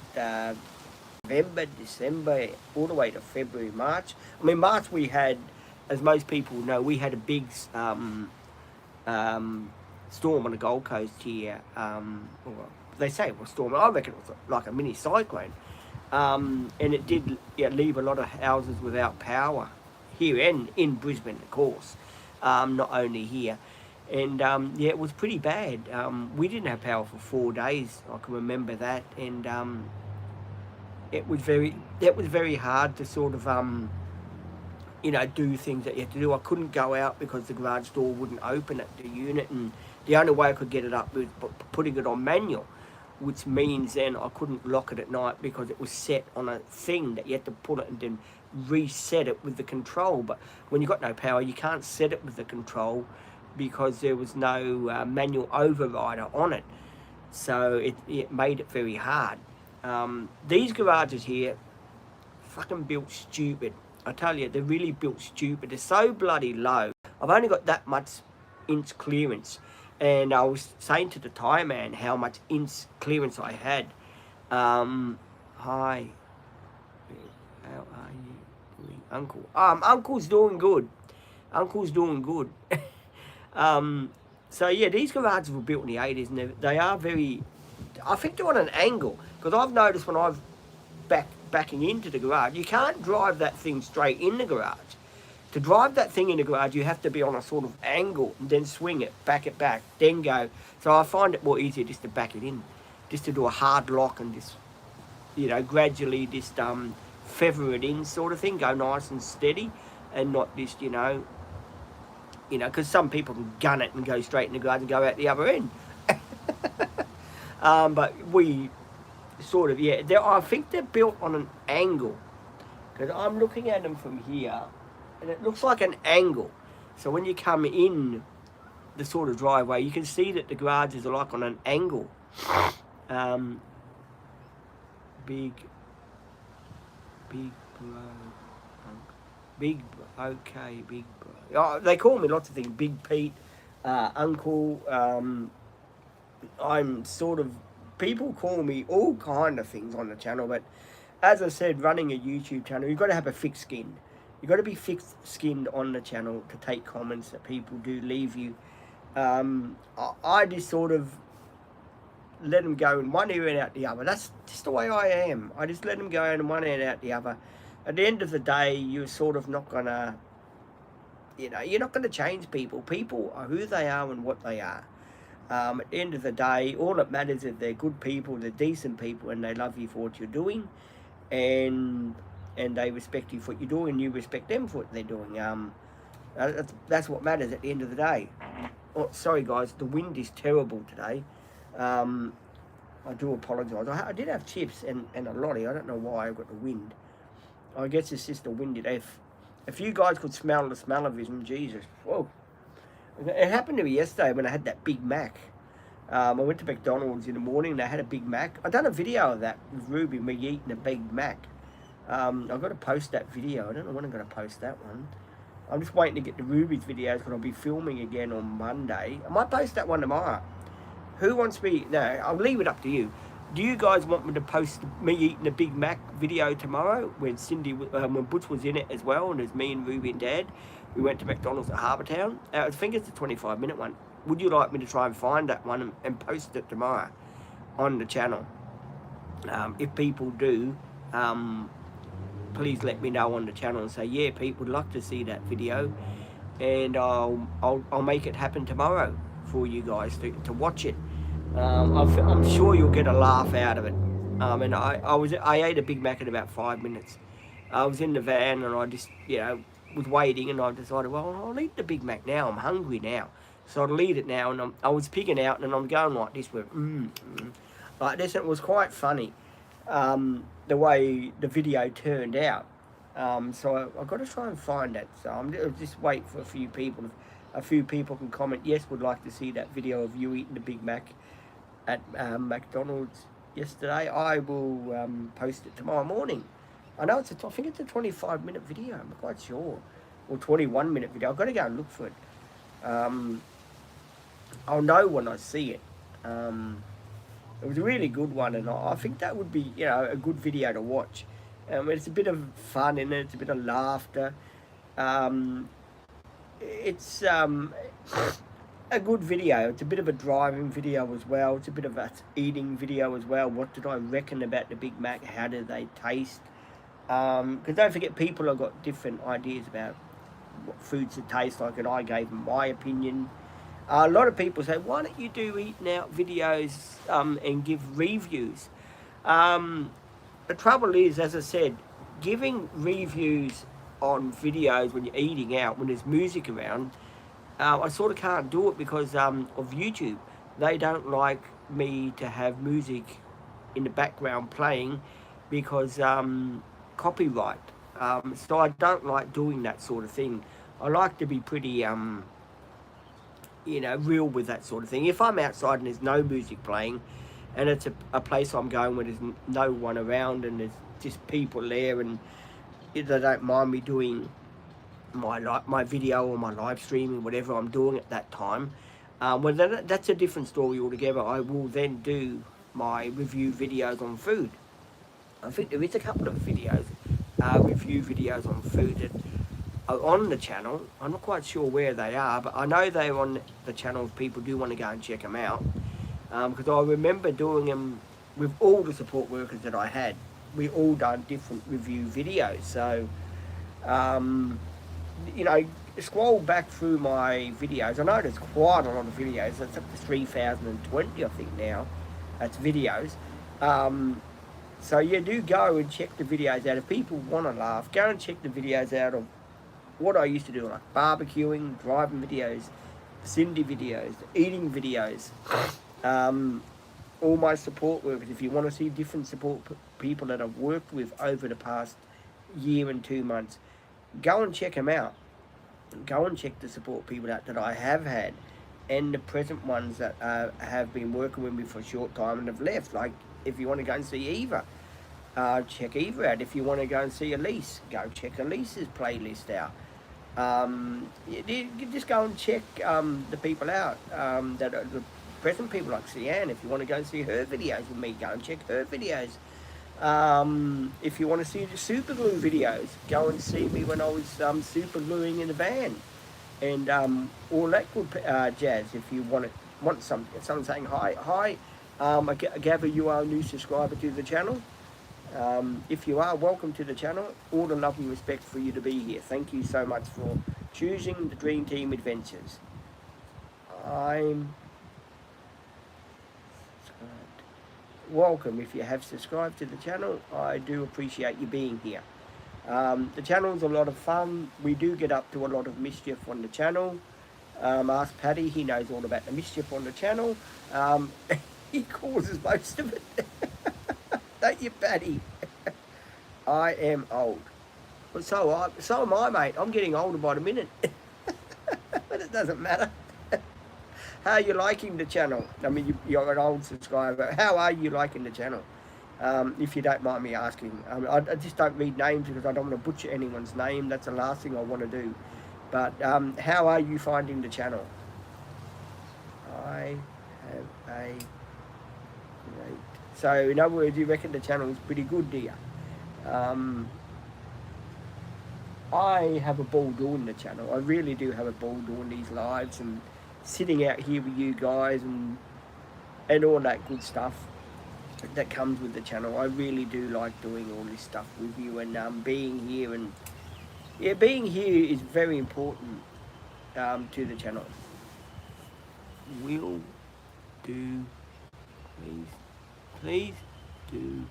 November, December, all the way to February, March. I mean, March we had, as most people know, we had a big storm on the Gold Coast here. Well, they say it was a storm. I reckon it was like a mini cyclone. And it did leave a lot of houses without power here and in Brisbane, of course. Not only here. And it was pretty bad. We didn't have power for 4 days. I can remember that. And it was very hard to sort of do things that you had to do. I couldn't go out because the garage door wouldn't open at the unit, and the only way I could get it up was putting it on manual, which means then I couldn't lock it at night because it was set on a thing that you had to put it and then reset it with the control. But when you've got no power, you can't set it with the control because there was no manual overrider on it. So it made it very hard. These garages here, fucking built stupid. I tell you, they're really built stupid. They're so bloody low. I've only got that much inch clearance. And I was saying to the tire man how much inch clearance I had. Hi. How are you doing, Uncle? Uncle's doing good. Uncle's doing good. So yeah, these garages were built in the 80s, and they are very, I think they're on an angle, because I've noticed when I've backing into the garage, you can't drive that thing straight in the garage. To drive that thing in the garage, you have to be on a sort of angle and then swing it, back it back, then go. So I find it more easier just to back it in, just to do a hard lock and just, gradually just feather it in sort of thing, go nice and steady, and not just, because some people can gun it and go straight in the garden and go out the other end. But we sort of, I think they're built on an angle, because I'm looking at them from here, and it looks like an angle. So when you come in the sort of driveway, you can see that the garages are like on an angle. Big bro, oh, they call me lots of things, Big Pete, Uncle, I'm sort of, people call me all kind of things on the channel, but as I said, running a YouTube channel, you've got to have a thick skin. You've got to be thick-skinned on the channel to take comments that people do leave you. I just sort of let them go in one ear and out the other. That's just the way I am. I just let them go in one ear and out the other. At the end of the day, you're sort of not going to, you're not going to change people. People are who they are and what they are. At the end of the day, all that matters is they're good people, they're decent people, and they love you for what you're doing, and they respect you for what you're doing, and you respect them for what they're doing. That's what matters at the end of the day. Oh, sorry guys, the wind is terrible today. I do apologise. I did have chips and a lottie. I don't know why I got the wind. I guess it's just the wind. If you guys could smell the smell of it, Jesus, whoa. It happened to me yesterday when I had that Big Mac. I went to McDonald's in the morning and I had a Big Mac. I done a video of that with Ruby, me eating a Big Mac. I've got to post that video. I don't know when I'm going to post that one. I'm just waiting to get the Ruby's videos because I'll be filming again on Monday. I might post that one tomorrow. Who wants me? No, I'll leave it up to you. Do you guys want me to post me eating a Big Mac video tomorrow when when Butch was in it as well, and it's me and Ruby and Dad? We went to McDonald's at Harbour Town. I think it's a 25-minute one. Would you like me to try and find that one and post it tomorrow on the channel? If people do, please let me know on the channel and say, yeah, Pete would like to see that video, and I'll make it happen tomorrow for you guys to watch it. I'm sure you'll get a laugh out of it. And I ate a Big Mac in about 5 minutes. I was in the van and I just, was waiting, and I decided, well, I'll eat the Big Mac now. I'm hungry now, so I'll eat it now. And I was picking out, and I'm going like this with like this. It was quite funny, the way the video turned out. So I've got to try and find it. So I'll just wait for a few people. A few people can comment, yes, would like to see that video of you eating the Big Mac at McDonald's yesterday. I will post it tomorrow morning. I know I think it's a 25-minute video, I'm quite sure, or 21-minute video. I've got to go and look for it. I'll know when I see it. It was a really good one, and I think that would be, a good video to watch. It's a bit of fun in it, it's a bit of laughter. It's a good video. It's a bit of a driving video as well. It's a bit of a eating video as well. What did I reckon about the Big Mac? How do they taste? Because don't forget, people have got different ideas about what foods should taste like, and I gave them my opinion. A lot of people say, why don't you do eating out videos and give reviews? The trouble is, as I said, giving reviews on videos when you're eating out, when there's music around, I sort of can't do it because of YouTube. They don't like me to have music in the background playing because copyright. So I don't like doing that sort of thing. I like to be pretty real with that sort of thing. If I'm outside and there's no music playing, and it's a place I'm going where there's no one around and there's just people there, and they don't mind me doing my video or my live streaming, whatever I'm doing at that time, well, that's a different story altogether. I will then do my review videos on food. I think there is a couple of videos, review videos on food that are on the channel. I'm not quite sure where they are, but I know they're on the channel if people do want to go and check them out. Because I remember doing them with all the support workers that I had. We all done different review videos. So, scroll back through my videos. I know there's quite a lot of videos. It's up to 3,020, I think, now. That's videos. So yeah, do go and check the videos out. If people want to laugh, go and check the videos out of what I used to do, like barbecuing, driving videos, Cindy videos, eating videos. Um, all my support workers. If you want to see different people that I've worked with over the past year and 2 months, go and check them out. Go and check the support people out that I have had, and the present ones that have been working with me for a short time and have left. Like, if you want to go and see Eva, check Eva out. If you want to go and see Elise, go check Elise's playlist out. You just go and check the people out that are the present people, like Sian. If you want to go and see her videos with me, go and check her videos. If you want to see the super glue videos, go and see me when I was super gluing in the van, and all that good jazz. If you want someone saying hi, I gather you are a new subscriber to the channel. If you are, welcome to the channel. All the love and respect for you to be here. Thank you so much for choosing the Dream Team Adventures. I'm welcome. If you have subscribed to the channel, I do appreciate you being here. The channel's a lot of fun. We do get up to a lot of mischief on the channel. Ask Paddy, he knows all about the mischief on the channel. He causes most of it. Don't you, Paddy? I am old. But so am I, mate. I'm getting older by the minute. But it doesn't matter. How are you liking the channel? I mean, you're an old subscriber. How are you liking the channel? If you don't mind me asking. I just don't read names because I don't want to butcher anyone's name. That's the last thing I want to do. But how are you finding the channel? I have a great... So, in other words, you reckon the channel is pretty good, do you? I have a ball doing the channel. I really do have a ball doing these lives and sitting out here with you guys and all that good stuff that comes with the channel. I really do like doing all this stuff with you and being here. And yeah, being here is very important to the channel. Will do, please do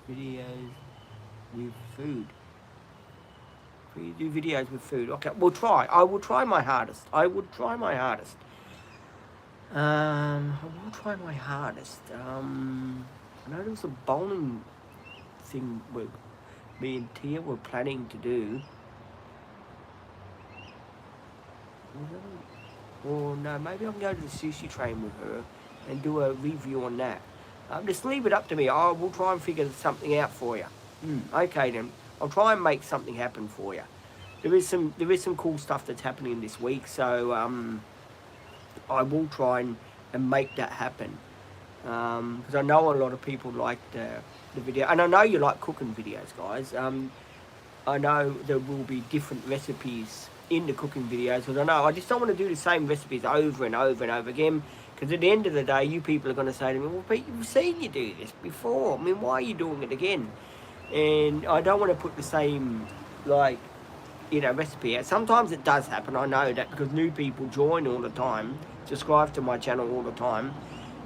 videos with food. Please do videos with food. Okay, we'll try. I will try my hardest. I will try my hardest. I will try my hardest. I know there was a bowling thing me and Tia were planning to do. Or no, maybe I can go to the sushi train with her and do a review on that. Just leave it up to me. I will try and figure something out for you. Okay then. I'll try and make something happen for you. There is some cool stuff that's happening this week, so I will try and make that happen. Because I know a lot of people like the video, and I know you like cooking videos, guys. I know there will be different recipes in the cooking videos, because I just don't want to do the same recipes over and over and over again. Because at the end of the day, you people are going to say to me, well, Pete, you've seen you do this before. I mean, why are you doing it again? And I don't want to put the same, recipe out. Sometimes it does happen, I know that, because new people join all the time, subscribe to my channel all the time,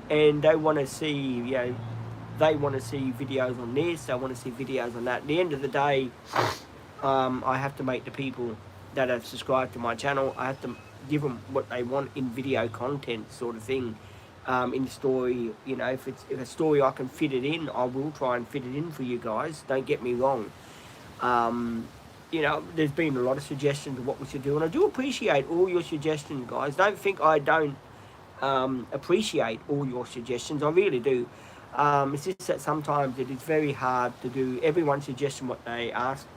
and they want to see, they want to see videos on this, they want to see videos on that. At the end of the day, I have to make the people that have subscribed to my channel, I have to give them what they want in video content sort of thing. In story, if a story I can fit it in, I will try and fit it in for you guys. Don't get me wrong. There's been a lot of suggestions of what we should do, and I do appreciate all your suggestions, guys. Don't think I don't appreciate all your suggestions. I really do. It's just that sometimes it is very hard to do everyone's suggestion what they ask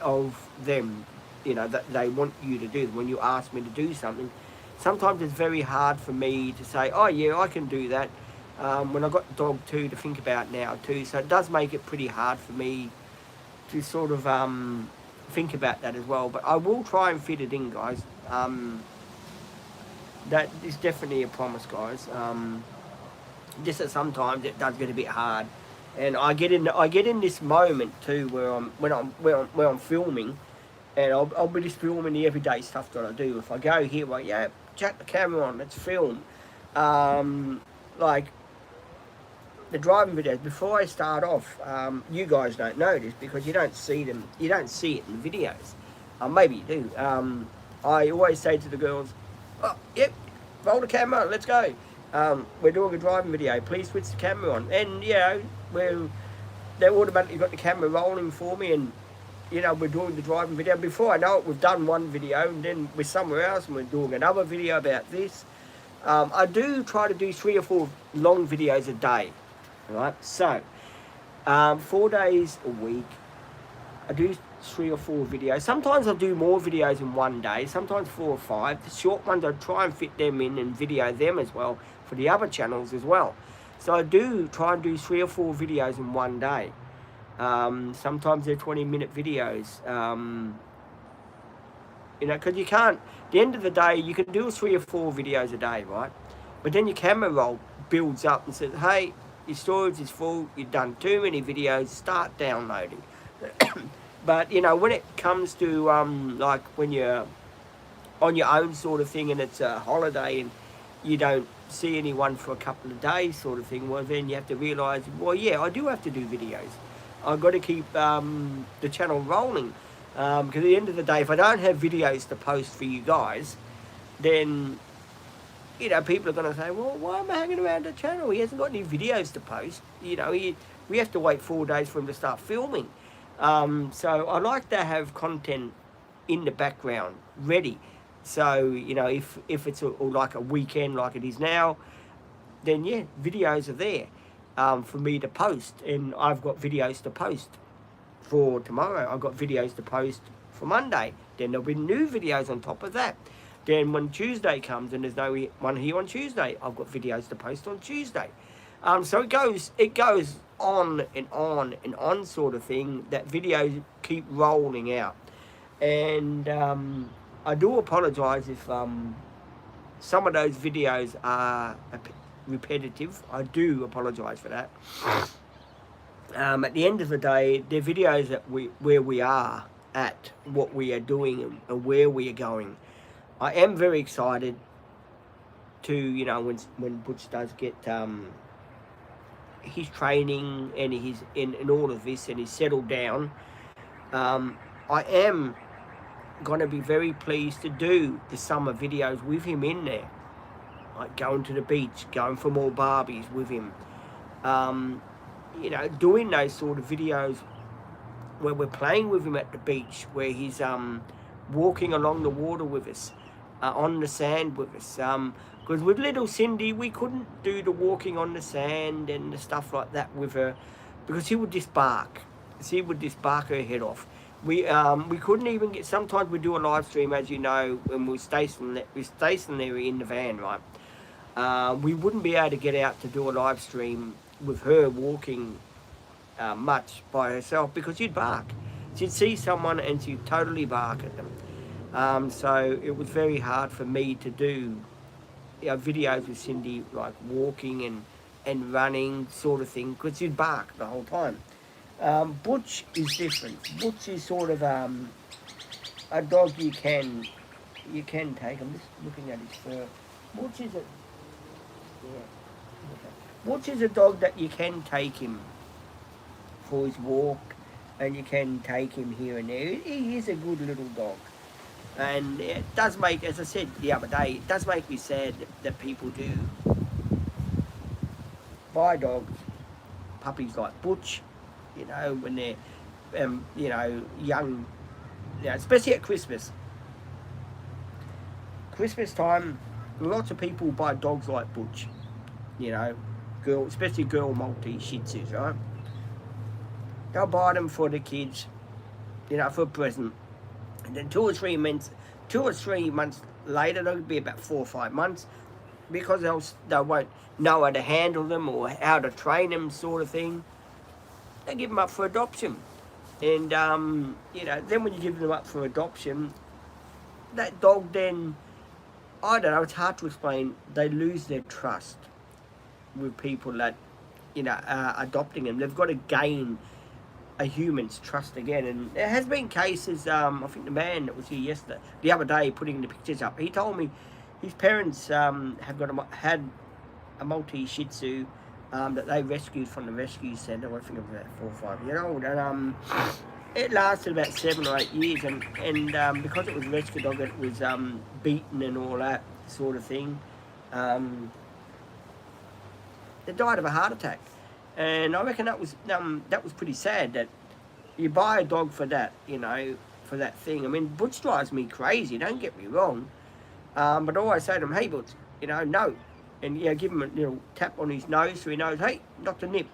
of them, that they want you to do. When you ask me to do something, sometimes it's very hard for me to say, oh yeah, I can do that, when I've got the dog too to think about now too. So it does make it pretty hard for me to sort of think about that as well. But I will try and fit it in, guys. That is definitely a promise, guys. Just that sometimes it does get a bit hard, and I get in this moment too where I'm filming, and I'll be just filming the everyday stuff that I do. If I go here, like, yeah, jack the camera on, let's film. the driving videos, before I start off, you guys don't know this because you don't see them, you don't see it in the videos. Maybe you do. I always say to the girls, oh, yep, roll the camera, let's go. We're doing a driving video, please switch the camera on. And, you know, they automatically got the camera rolling for me, and, you know, we're doing the driving video. Before I know it, we've done one video, and then we're somewhere else, and we're doing another video about this. I do try to do 3 or 4 long videos a day, right? So, 4 days a week, I do 3 or 4 videos. Sometimes I'll do more videos in one day, sometimes 4 or 5. The short ones, I try and fit them in and video them as well for the other channels as well. So I do try and do 3 or 4 videos in one day. Sometimes they're 20-minute videos. You know, because you can't, at the end of the day, you can do 3 or 4 videos a day, right? But then your camera roll builds up and says, hey, your storage is full, you've done too many videos, start downloading. But, you know, when it comes to, like, when you're on your own sort of thing and it's a holiday and you don't see anyone for a couple of days sort of thing, well, then you have to realise, well, yeah, I do have to do videos. I've got to keep the channel rolling. Because at the end of the day, if I don't have videos to post for you guys, then, you know, people are going to say, well, why am I hanging around the channel? He hasn't got any videos to post. You know, we have to wait 4 days for him to start filming. So I like to have content in the background ready. So, you know, if it's like a weekend like it is now, then yeah, videos are there for me to post. And I've got videos to post for tomorrow. I've got videos to post for Monday. Then there'll be new videos on top of that. Then when Tuesday comes and there's no one here on Tuesday, I've got videos to post on Tuesday. So it goes on and on and on sort of thing. That videos keep rolling out. And I do apologise if some of those videos are repetitive. I do apologise for that. At the end of the day, they're videos that where we are at, what we are doing and where we are going. I am very excited to, you know, when Butch does get his training and he's in all of this and he's settled down. I am going to be very pleased to do the summer videos with him in there. Like going to the beach, going for more Barbies with him. You know, doing those sort of videos where we're playing with him at the beach, where he's walking along the water with us, on the sand with us. Because with little Cindy, we couldn't do the walking on the sand and the stuff like that with her, because he would just bark. She would just bark her head off. We couldn't even get. Sometimes we do a live stream, as you know, when we're stationary in the van, right? We wouldn't be able to get out to do a live stream with her walking much by herself, because she'd bark. She'd see someone and she'd totally bark at them. So it was very hard for me to do, you know, videos with Cindy, like walking and running sort of thing, because she'd bark the whole time. Butch is different. Butch is sort of a dog you can take. I'm just looking at his fur. Butch is Butch is a dog that you can take him for his walk, and you can take him here and there. He is a good little dog. And it does make, as I said the other day, it does make me sad that people do buy dogs, puppies like Butch, you know, when they're, you know, young, you know, especially at Christmas. Christmas time, lots of people buy dogs like Butch, you know, especially girl Maltese Shih Tzus, right? They'll buy them for the kids, you know, for a present. And then 2 or 3 months later, they'll be about 4 or 5 months, because they won't know how to handle them or how to train them, sort of thing. They give them up for adoption. And, you know, then when you give them up for adoption, that dog then, I don't know, it's hard to explain, they lose their trust with people that, you know, are adopting them. They've got to gain a human's trust again. And there has been cases, I think the man that was here the other day, putting the pictures up, he told me his parents had a Maltese Shih Tzu that they rescued from the rescue centre. I think it was about 4 or 5 years old, and it lasted about 7 or 8 years, and because it was a rescue dog, it was beaten and all that sort of thing. Um, it died of a heart attack, and I reckon that was pretty sad. That you buy a dog for that, for that thing. I mean, Butch drives me crazy. Don't get me wrong, but I always say to him, "Hey, Butch, no," and give him a little tap on his nose so he knows, "Hey, not to nip."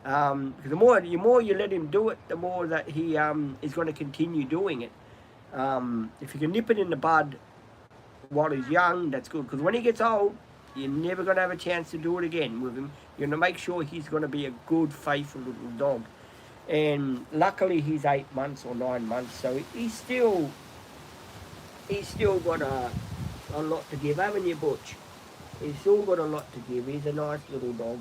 Because the more you let him do it, the more that he is going to continue doing it. If you can nip it in the bud while he's young, that's good. Because when he gets old, you're never going to have a chance to do it again with him. You're going to make sure he's going to be a good, faithful little dog. And luckily, he's 8 months or 9 months, so he's still got a lot to give, haven't you, Butch? He's still got a lot to give. He's a nice little dog.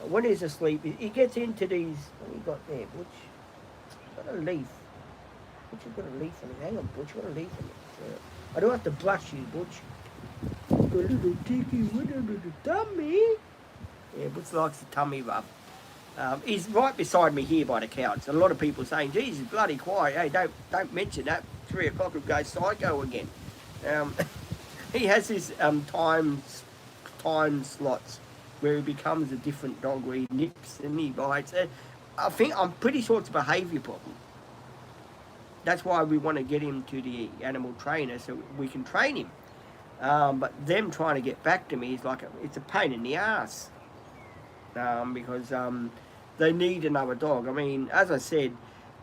When he's asleep, he gets into these. What you got there, Butch? Got a leaf. Butch has got a leaf on it. Hang on, Butch. Got a leaf on it. I don't have to brush you, Butch. Got a little ticky with a little tummy. Yeah, Butch likes the tummy rub. He's right beside me here by the couch. A lot of people saying, "Geez, he's bloody quiet." Hey, don't mention that. 3 o'clock he'll go psycho again. He has his time slots where he becomes a different dog, where he nips and he bites. I'm pretty sure it's a behaviour problem. That's why we want to get him to the animal trainer so we can train him. But them trying to get back to me is it's a pain in the ass. Because they need another dog. I mean, as I said,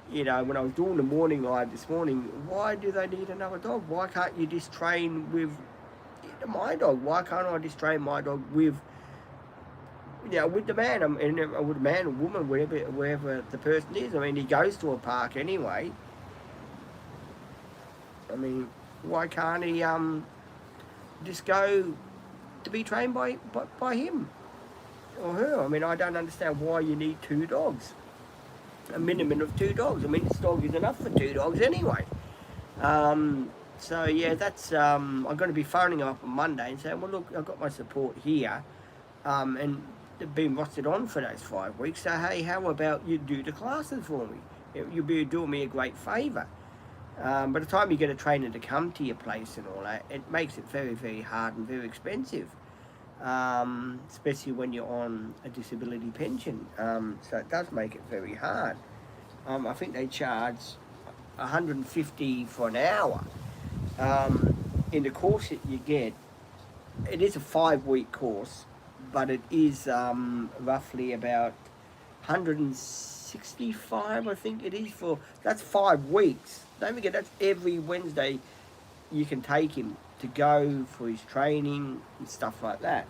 when I was doing the morning live this morning, why do they need another dog? Why can't you just train with my dog? Why can't I just train my dog with the man, and with a man or woman, wherever the person is? I mean, he goes to a park anyway. I mean, why can't he just go to be trained by him or her? I mean, I don't understand why you need 2 dogs. A minimum of 2 dogs. I mean, this dog is enough for 2 dogs anyway. So yeah, that's I'm going to be phoning up on Monday and saying, well, look, I've got my support here, and they've been rostered on for those 5 weeks. So hey, how about you do the classes for me? You'll be doing me a great favour. By the time you get a trainer to come to your place and all that, it makes it very, very hard and very expensive, especially when you're on a disability pension. So it does make it very hard. I think they charge $150 for an hour. In the course that you get, it is a 5-week course, but it is roughly about 165, I think it is, that's 5 weeks. Don't forget, that's every Wednesday you can take him to go for his training and stuff like that.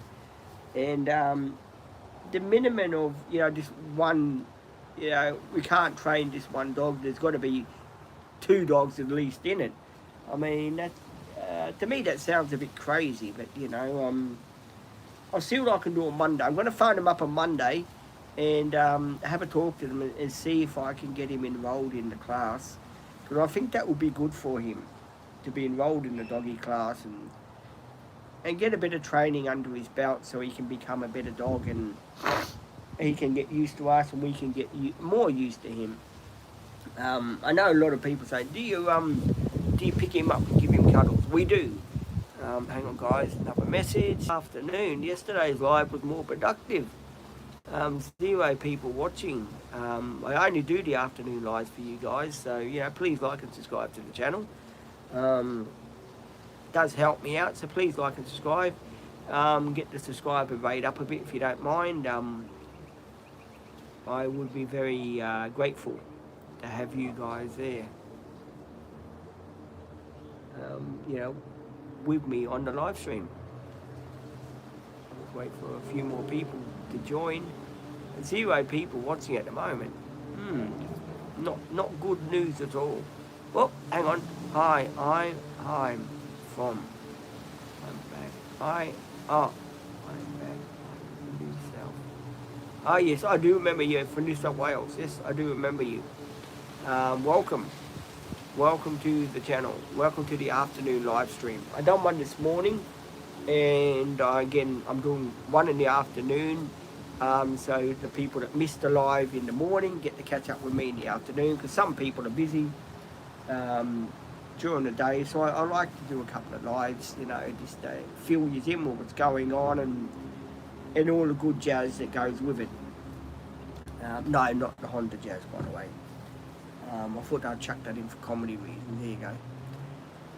And the minimum of, just one, we can't train just one dog. There's got to be 2 dogs at least in it. I mean, that to me that sounds a bit crazy, but I'll see what I can do on Monday. I'm going to phone him up on Monday and have a talk to them and see if I can get him enrolled in the class, because I think that would be good for him to be enrolled in the doggy class and get a bit of training under his belt so he can become a better dog and he can get used to us and we can get more used to him. I know a lot of people say, do you pick him up and give him cuddles? We do. Hang on, guys, another message. Afternoon, yesterday's live was more productive. 0 people watching. I only do the afternoon lives for you guys, so please like and subscribe to the channel. Does help me out, so please like and subscribe. Get the subscriber rate up a bit if you don't mind. I would be very grateful to have you guys there, with me on the live stream. Wait for a few more people to join. 0 people watching at the moment. Not good news at all. Well, hang on. I'm back. I'm back. New South. Ah, yes, I do remember you from New South Wales. Yes, I do remember you. Welcome to the channel. Welcome to the afternoon live stream. I done one this morning, and again I'm doing one in the afternoon So the people that missed the live in the morning get to catch up with me in the afternoon, because some people are busy um, during the day. So I like to do a couple of lives, just to fill you in with what's going on and all the good jazz that goes with it. No, not the Honda Jazz, by the way. I thought I'd chuck that in for comedy reasons. There you go.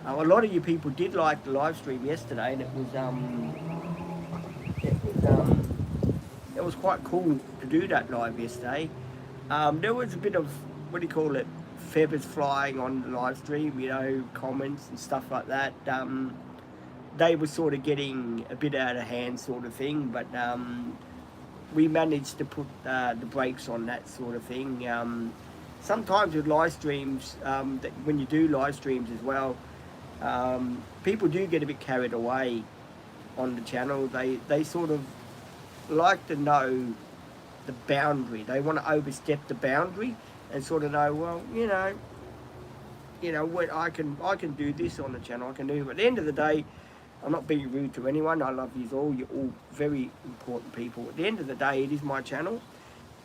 A lot of you people did like the live stream yesterday, and it was, it was quite cool to do that live yesterday. There was a bit of, what do you call it, feathers flying on the live stream, comments and stuff like that. They were sort of getting a bit out of hand, sort of thing, but we managed to put the brakes on that sort of thing. Sometimes with live streams, when you do live streams as well, people do get a bit carried away on the channel. They sort of like to know the boundary. They want to overstep the boundary and sort of know, well, when I can do this on the channel, I can do. But at the end of the day, I'm not being rude to anyone. I love you all. You're all very important people. At the end of the day, it is my channel,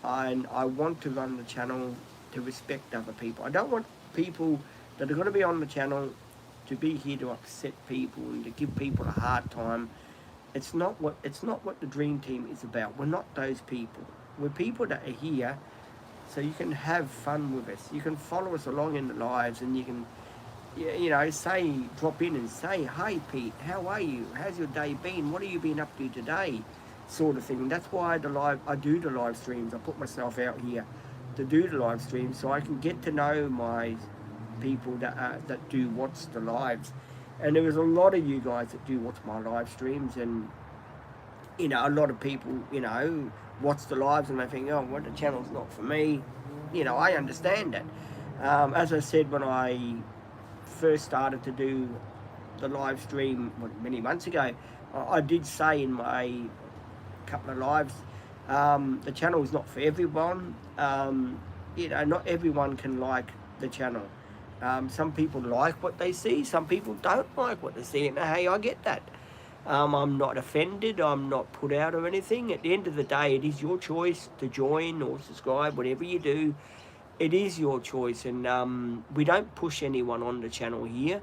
and I want to run the channel to respect other people. I don't want people that are going to be on the channel to be here to upset people and to give people a hard time. It's not what the Dream Team is about. We're not those people. We're people that are here so you can have fun with us. You can follow us along in the lives, and you can, drop in and say, hey Pete, how are you? How's your day been? What have you been up to today? Sort of thing. That's why I do the live streams. I put myself out here to do the live streams so I can get to know my people that do watch the lives. And there was a lot of you guys that do watch my live streams, and a lot of people watch the lives and they think, oh, well, the channel's not for me. I understand that. As I said, when I first started to do the live stream many months ago, I did say in my couple of lives, the channel is not for everyone. Not everyone can like the channel. Some people like what they see, some people don't like what they see, and hey, I get that. I'm not offended, I'm not put out or anything. At the end of the day, it is your choice to join or subscribe, whatever you do. It is your choice, and we don't push anyone on the channel here.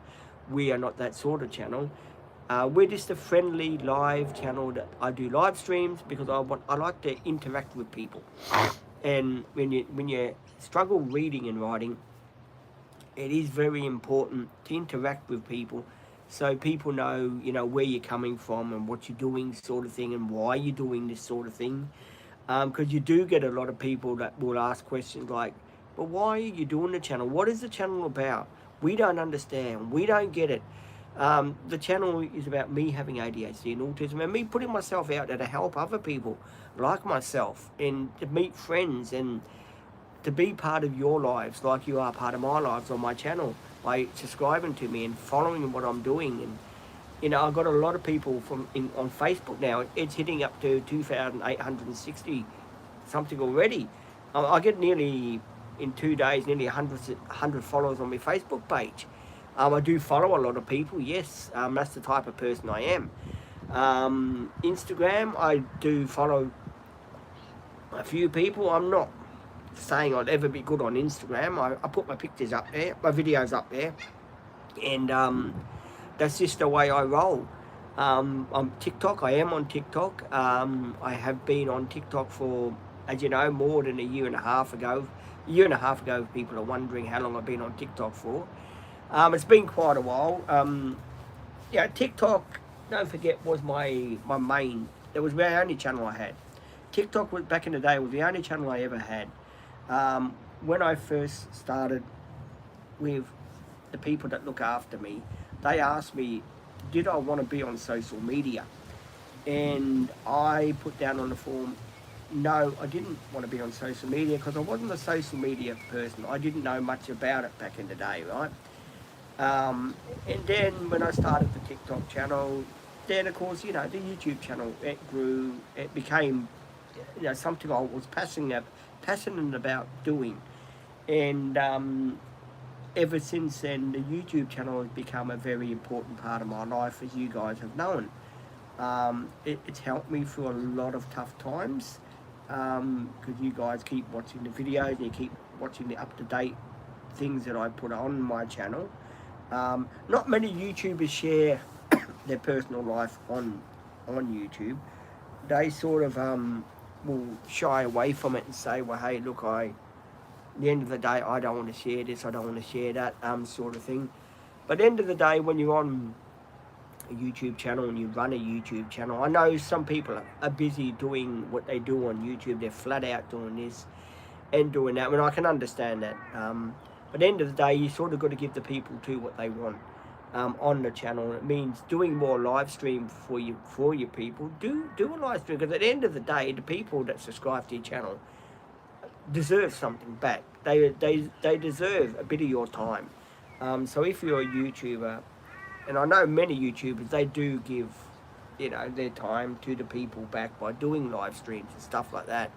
We are not that sort of channel. We're just a friendly live channel that I do live streams because I like to interact with people. And when you struggle reading and writing, it is very important to interact with people so people know, where you're coming from and what you're doing, sort of thing, and why you're doing this sort of thing. Because you do get a lot of people that will ask questions like, but why are you doing the channel? What is the channel about? We don't understand. We don't get it. The channel is about me having ADHD and autism, and me putting myself out there to help other people like myself, and to meet friends, and to be part of your lives like you are part of my lives on my channel by subscribing to me and following what I'm doing. And I've got a lot of people on Facebook now. It's hitting up to 2,860 something already. I get nearly, in 2 days, nearly 100 followers on my Facebook page. I do follow a lot of people, yes. That's the type of person I am. Instagram, I do follow a few people. I'm not saying I'd ever be good on Instagram. I put my pictures up there, my videos up there, and that's just the way I roll. On TikTok, I am on TikTok. I have been on TikTok for, as you know, more than a year and a half ago. A year and a half ago, people are wondering how long I've been on TikTok for. It's been quite a while. TikTok, don't forget, was my main. It was the only channel I had. TikTok was, back in the day, was the only channel I ever had. When I first started with the people that look after me, they asked me, did I want to be on social media? And I put down on the form, no, I didn't want to be on social media because I wasn't a social media person. I didn't know much about it back in the day, right? And then when I started the TikTok channel, then of course, the YouTube channel, it grew, it became, something I was passionate about doing. And ever since then, the YouTube channel has become a very important part of my life, as you guys have known. It's helped me through a lot of tough times. because you guys keep watching the videos and you keep watching the up-to-date things that I put on my channel. Not many YouTubers share their personal life on YouTube. They sort of will shy away from it and say, well, hey, look, at the end of the day, I don't want to share this, I don't want to share that, sort of thing. But at the end of the day, when you're on a YouTube channel and you run a YouTube channel, I know some people are busy doing what they do on YouTube. They're flat out doing this and doing that. I mean, I can understand that. But at the end of the day, you sort of got to give the people too what they want on the channel. It means doing more live stream for your people. Do a live stream, because at the end of the day, the people that subscribe to your channel deserve something back. They deserve a bit of your time. So if you're a YouTuber, and I know many YouTubers, they do give, their time to the people back by doing live streams and stuff like that.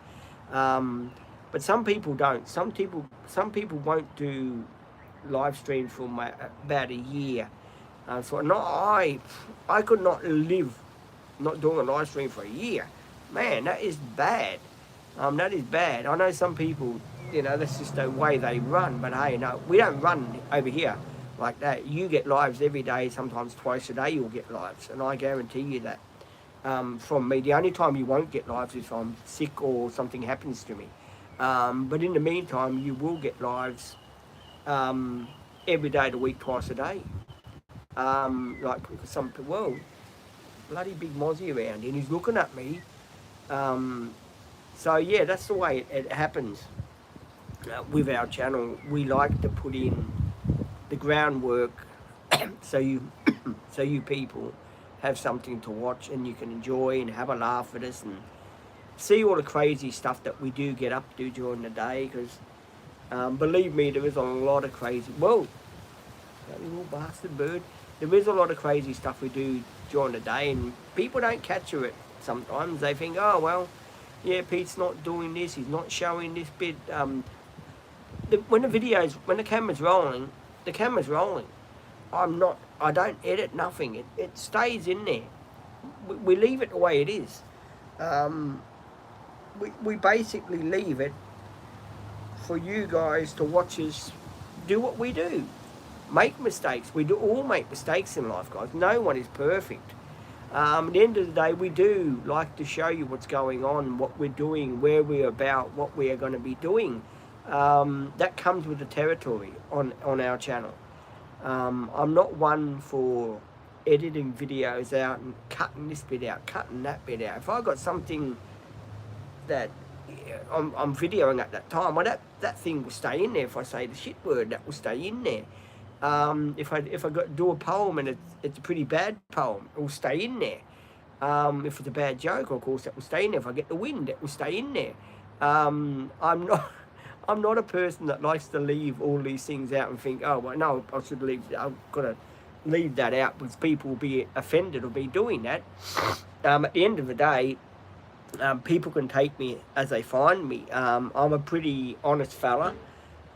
But some people don't. Some people won't do live streams for about a year. So I could not live not doing a live stream for a year. Man, that is bad. That is bad. I know some people, that's just the way they run. But hey, no, we don't run over here like that. You get lives every day, sometimes twice a day you'll get lives. And I guarantee you that from me. The only time you won't get lives is if I'm sick or something happens to me. But in the meantime, you will get lives every day of the week, twice a day. Like some people, whoa, bloody big mozzie around and he's looking at me. So yeah, that's the way it happens with our channel. We like to put in the groundwork so you people have something to watch and you can enjoy and have a laugh at us and see all the crazy stuff that we do get up to during the day, because believe me, there is a lot of crazy, whoa, that little bastard bird, there is a lot of crazy stuff we do during the day, and people don't capture it sometimes. They think, oh well, yeah, Pete's not doing this, he's not showing this bit. When the camera's rolling, the camera's rolling. I don't edit nothing, it stays in there. We leave it the way it is. We basically leave it for you guys to watch us do what we do. Make mistakes. We do all make mistakes in life, guys. No one is perfect. At the end of the day, we do like to show you what's going on, what we're doing, where we're about, what we are going to be doing. That comes with the territory on our channel. I'm not one for editing videos out and cutting this bit out, cutting that bit out. If I got something that I'm videoing at that time, well, that thing will stay in there. If I say the shit word, that will stay in there. If I do a poem and it's a pretty bad poem, it will stay in there. If it's a bad joke, of course, that will stay in there. If I get the wind, it will stay in there. I'm not a person that likes to leave all these things out and think, oh well, no, I should leave. I've got to leave that out because people will be offended or be doing that. At the end of the day, people can take me as they find me. I'm a pretty honest fella.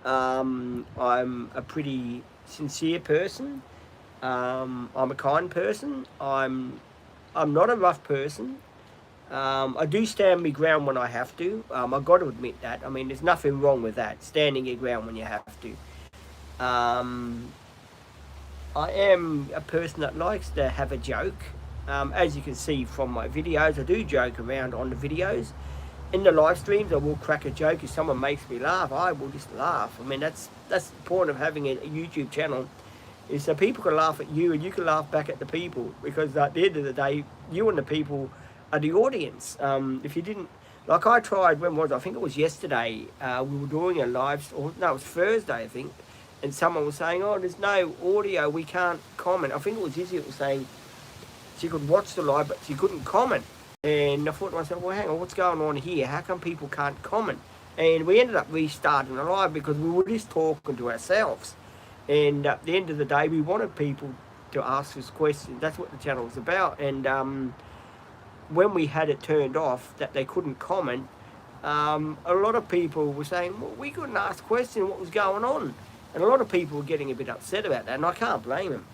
I'm a pretty sincere person. I'm a kind person. I'm not a rough person. I do stand my ground when I have to. I've got to admit that. I mean, there's nothing wrong with that, standing your ground when you have to. I am a person that likes to have a joke. As you can see from my videos, I do joke around on the videos. In the live streams, I will crack a joke. If someone makes me laugh, I will just laugh. I mean, that's the point of having a YouTube channel, is so people can laugh at you and you can laugh back at the people, because at the end of the day, you and the people are the audience. If you didn't, like I tried, when was it? I think it was yesterday, we were doing a live, or no, it was Thursday, I think, and someone was saying, oh, there's no audio, we can't comment. I think it was Izzy that was saying she could watch the live, but she couldn't comment. And I thought to myself, well, hang on, what's going on here? How come people can't comment? And we ended up restarting the live because we were just talking to ourselves. And at the end of the day, we wanted people to ask us questions. That's what the channel was about. And when we had it turned off, that they couldn't comment, a lot of people were saying, well, we couldn't ask questions, what was going on? And a lot of people were getting a bit upset about that, and I can't blame them.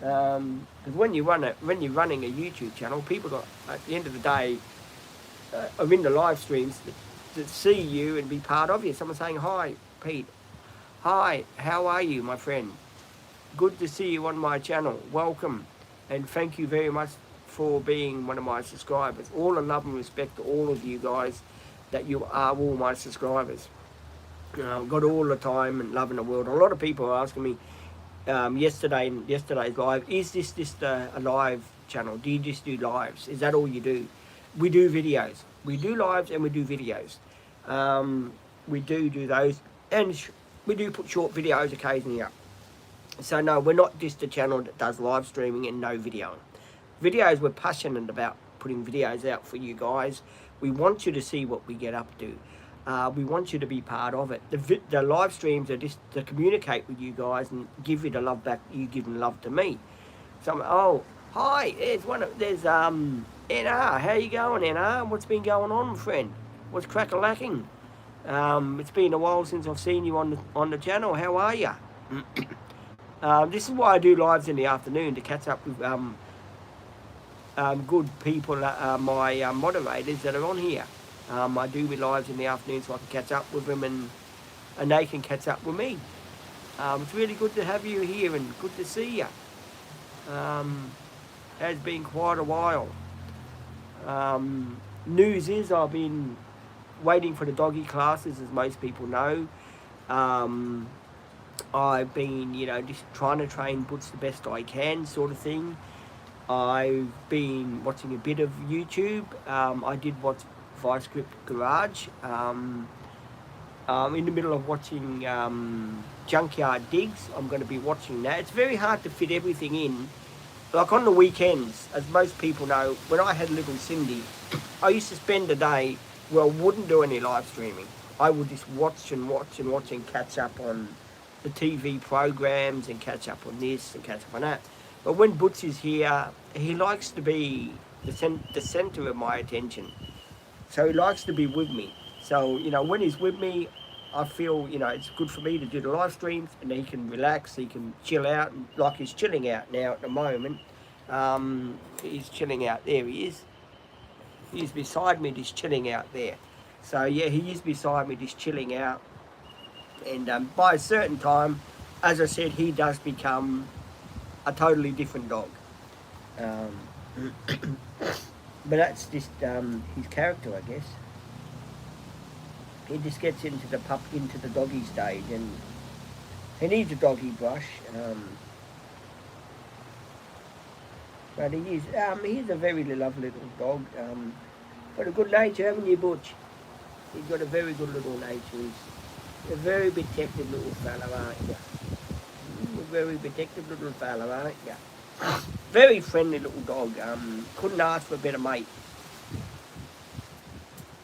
Because when you're running a YouTube channel, people got, at the end of the day, are in the live streams that see you and be part of you. Someone saying, hi, Pete. Hi, how are you, my friend? Good to see you on my channel. Welcome. And thank you very much for being one of my subscribers. All the love and respect to all of you guys that you are all my subscribers. Got all the time and love in the world. A lot of people are asking me yesterday's live, is this just a live channel? Do you just do lives? Is that all you do? We do videos. We do lives and we do videos. We do those, and we do put short videos occasionally up. So no, we're not just a channel that does live streaming and no video. Videos, we're passionate about putting videos out for you guys. We want you to see what we get up to. We want you to be part of it. The live streams are just to communicate with you guys and give you the love back you giving love to me. So, oh, hi, there's NR. How you going, NR? What's been going on, friend? What's crack-a-lacking? It's been a while since I've seen you on the channel. How are you? This is why I do lives in the afternoon, to catch up with good people, my moderators that are on here. I do my lives in the afternoon so I can catch up with them and they can catch up with me. It's really good to have you here and good to see you. Has been quite a while. News is I've been waiting for the doggy classes, as most people know. I've been, just trying to train Butts the best I can, sort of thing. I've been watching a bit of YouTube. I did watch Vice Script Garage. In the middle of watching Junkyard Digs. I'm going to be watching that. It's very hard to fit everything in. Like on the weekends, as most people know, when I had little Cindy, I used to spend the day where I wouldn't do any live streaming. I would just watch and catch up on the TV programs and catch up on this and catch up on that. But when Butch is here, he likes to be the centre of my attention. So he likes to be with me. So, when he's with me, I feel, it's good for me to do the live streams and he can relax, he can chill out, and like he's chilling out now at the moment. He's chilling out, there he is. He's beside me, just chilling out there. So yeah, he is beside me, just chilling out. And by a certain time, as I said, he does become a totally different dog. But that's just his character, I guess. He just gets into the doggy stage, and he needs a doggy brush. But he's a very lovely little dog. Got a good nature, haven't you, Butch? He's got a very good little nature. He's a very protective little fella, aren't you? A very protective little fella, aren't you? Very friendly little dog. Couldn't ask for a better mate.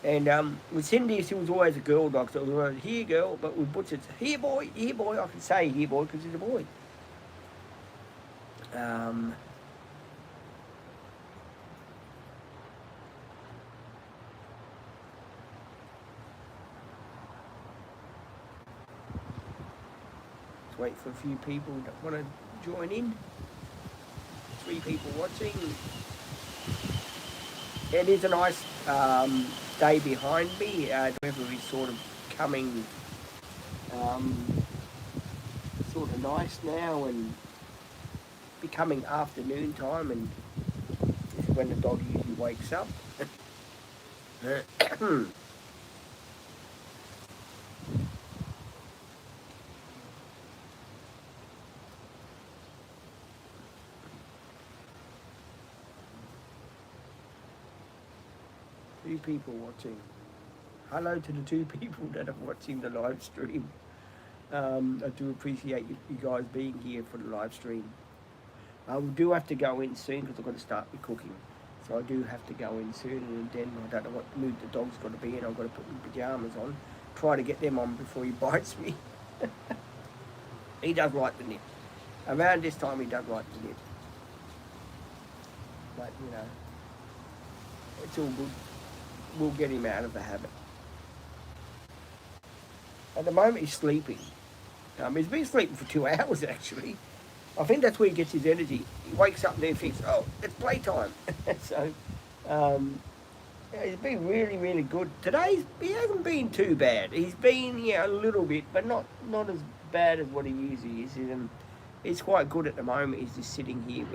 And with Cindy, she was always a girl dog, so it was always, here girl, but with Butch it's, here boy. I can say here boy because he's a boy. Let's wait for a few people that want to join in. 3 people watching. It is a nice day behind me. The weather is sort of coming sort of nice now and becoming afternoon time, and this is when the dog usually wakes up. Two people watching. Hello to the 2 people that are watching the live stream. I do appreciate you guys being here for the live stream. I do have to go in soon because I've got to start with cooking. So I do have to go in soon, and then I don't know what mood the dog's got to be in. I've got to put my pyjamas on. Try to get them on before he bites me. He does like the nip. Around this time he does like the nip. But, it's all good. We'll get him out of the habit. At the moment he's sleeping. He's been sleeping for 2 hours actually. I think that's where he gets his energy. He wakes up and then thinks, oh, it's playtime. So, He's been really, really good. He hasn't been too bad. He's been, yeah, a little bit, but not as bad as what he usually is. He's quite good at the moment. He's just sitting here,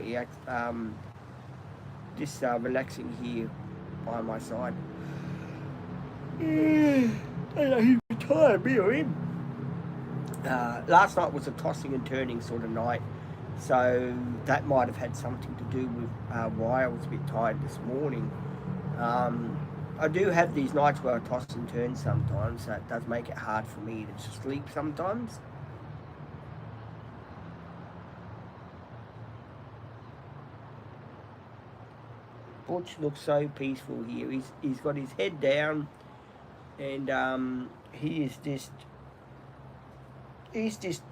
just relaxing here by my side. Yeah, I know he's tired, me or him. Last night was a tossing and turning sort of night, so that might have had something to do with why I was a bit tired this morning. I do have these nights where I toss and turn sometimes, so it does make it hard for me to sleep sometimes. Butch looks so peaceful here. He's got his head down, and he's just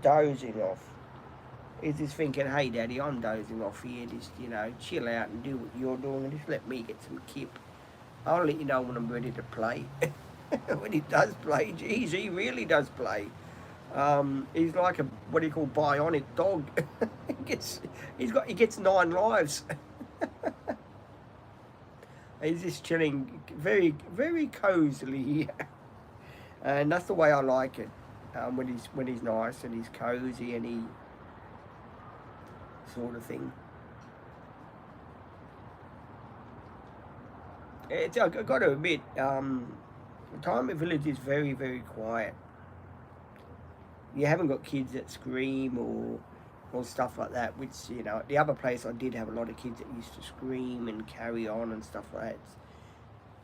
dozing off. He's just thinking, hey, Daddy, I'm dozing off here. Just, chill out and do what you're doing and just let me get some kip. I'll let you know when I'm ready to play. When he does play, geez, he really does play. He's like a, what do you call, bionic dog. he gets 9 lives. He's just chilling very, very cosily here. And that's the way I like it. When he's nice and he's cozy and he sort of thing. I've got to admit, retirement village is very, very quiet. You haven't got kids that scream or stuff like that, which, the other place I did have a lot of kids that used to scream and carry on and stuff like that.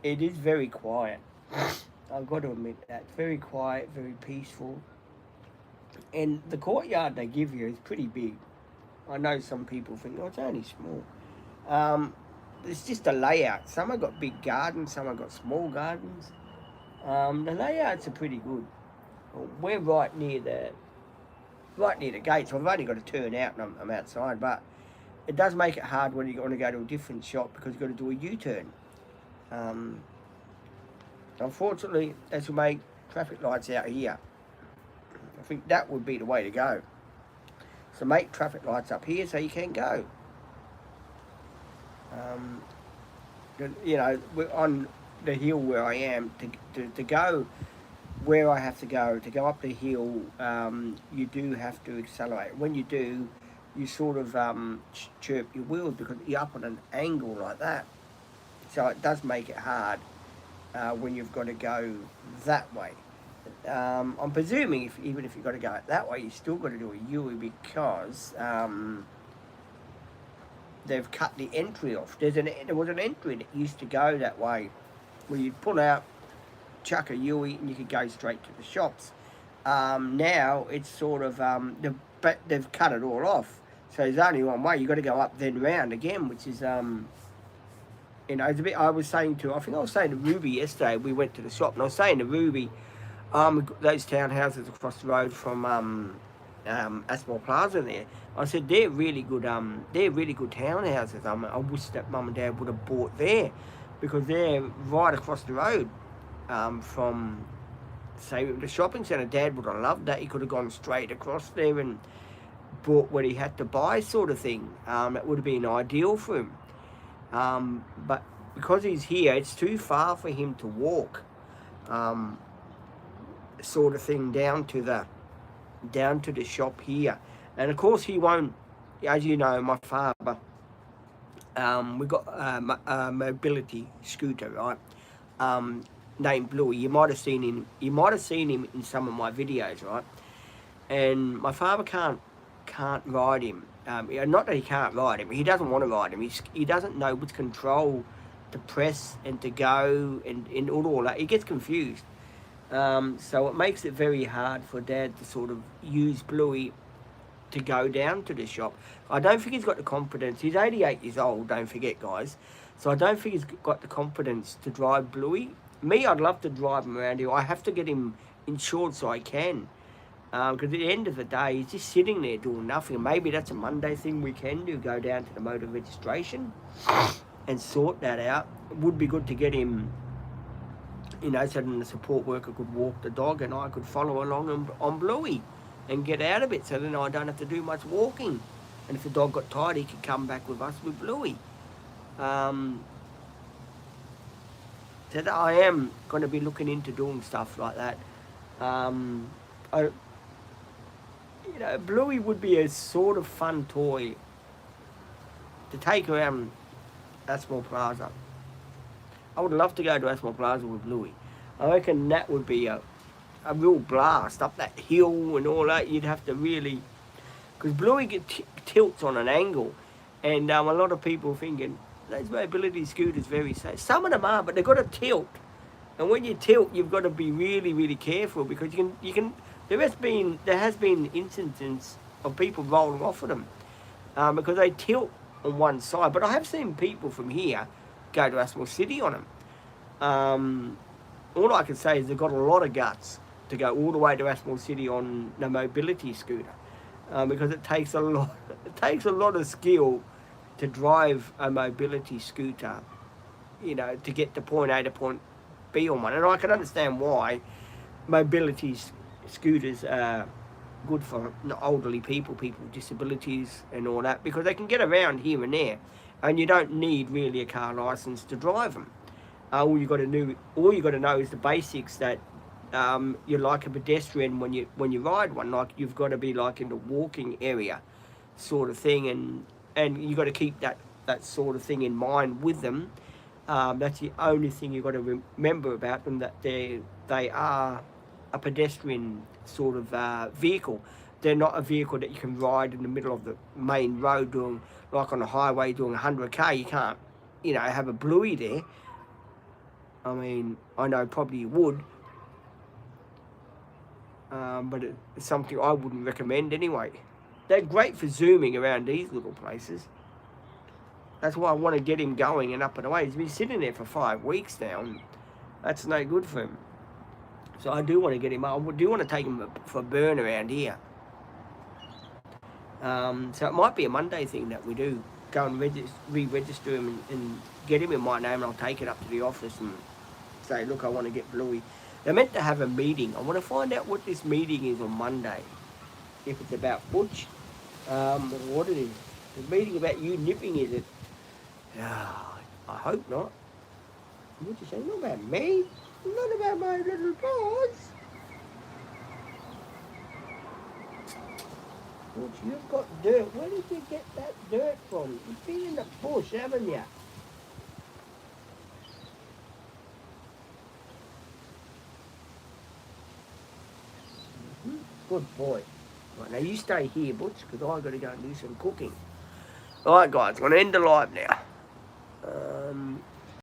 It is very quiet. I've got to admit that. It's very quiet, very peaceful. And the courtyard they give you is pretty big. I know some people think, oh, it's only small. It's just a layout. Some have got big gardens, some have got small gardens. The layouts are pretty good. We're right near the gate, so I've only got to turn out and I'm outside, but it does make it hard when you want to go to a different shop because you've got to do a U-turn. Unfortunately, as we make traffic lights out here, I think that would be the way to go. So make traffic lights up here so you can go. We're on the hill where I am to go where I have to go up the hill. You do have to accelerate. When you do, you sort of chirp your wheels because you're up on an angle like that. So it does make it hard when you've got to go that way. I'm presuming even if you've got to go that way, you've still got to do a U because they've cut the entry off. There was an entry that used to go that way, where you'd pull out, chuck a Yui, and you could go straight to the shops. Now it's sort of they've cut it all off, so there's only one way. You've got to go up then round again, which is it's a bit. I think I was saying to Ruby yesterday. We went to the shop, and I was saying to Ruby, those townhouses across the road from Asmore Plaza there. I said they're really good. They're really good townhouses. I wish that Mum and Dad would have bought there because they're right across the road from, say, the shopping centre. Dad would have loved that. He could have gone straight across there and bought what he had to buy, sort of thing. That would have been ideal for him. But because he's here, it's too far for him to walk. Sort of thing down to the shop here. And of course he won't, as you know, my father, we got a mobility scooter, right, named Bluey. You might have seen him in some of my videos, right? And my father can't ride him. Not that he can't ride him, he doesn't want to ride him. He doesn't know which control to press and to go and all that. He gets confused. So it makes it very hard for Dad to sort of use Bluey to go down to the shop. I don't think he's got the confidence. He's 88 years old, don't forget, guys. So I don't think he's got the confidence to drive Bluey. Me, I'd love to drive him around here. I have to get him insured so I can. Because at the end of the day, he's just sitting there doing nothing. Maybe that's a Monday thing we can do, go down to the motor registration and sort that out. It would be good to get him, so then the support worker could walk the dog and I could follow along on Bluey and get out of it, so then I don't have to do much walking. And if the dog got tired, he could come back with us with Bluey. that I am going to be looking into doing stuff like that. I, Bluey would be a sort of fun toy to take around Asmore Plaza. I would love to go to Asmore Plaza with Bluey. I reckon that would be a real blast up that hill and all that. You'd have to really, because Bluey tilts on an angle, and a lot of people thinking those mobility scooters very safe. Some of them are, but they've got to tilt, and when you tilt, you've got to be really, really careful because you can. There has been instances of people rolling off of them because they tilt on one side. But I have seen people from here go to Asmore City on them. All I can say is they've got a lot of guts to go all the way to Asmore City on the mobility scooter because it takes a lot. It takes a lot of skill to drive a mobility scooter, to get to point A to point B on one. And I can understand why mobility scooters are good for elderly people with disabilities and all that, because they can get around here and there, and you don't need really a car license to drive them. All you got to know is the basics, that you're like a pedestrian when you ride one. Like, you've got to be like in the walking area, sort of thing, and you got to keep that sort of thing in mind with them. That's the only thing you've got to remember about them, that they are a pedestrian sort of vehicle. They're not a vehicle that you can ride in the middle of the main road doing, like on the highway doing 100k. You can't, have a Bluey there. I mean, I know probably you would, but it's something I wouldn't recommend anyway. They're great for zooming around these little places. That's why I want to get him going and up and away. He's been sitting there for 5 weeks now, and that's no good for him. So I do want to get him up. I do want to take him for a burn around here. So it might be a Monday thing that we do. Go and re-register him and get him in my name, and I'll take it up to the office and say, look, I want to get Bluey. They're meant to have a meeting. I want to find out what this meeting is on Monday. If it's about Butch, what it is. The meeting about you nipping, is it? I hope not. What you say? Not about me. Not about my little dogs. Butch, you've got dirt. Where did you get that dirt from? You've been in the bush, haven't you? Good boy. Right, now you stay here, Butch, because I've got to go and do some cooking. Alright guys, I'm going to end the live now.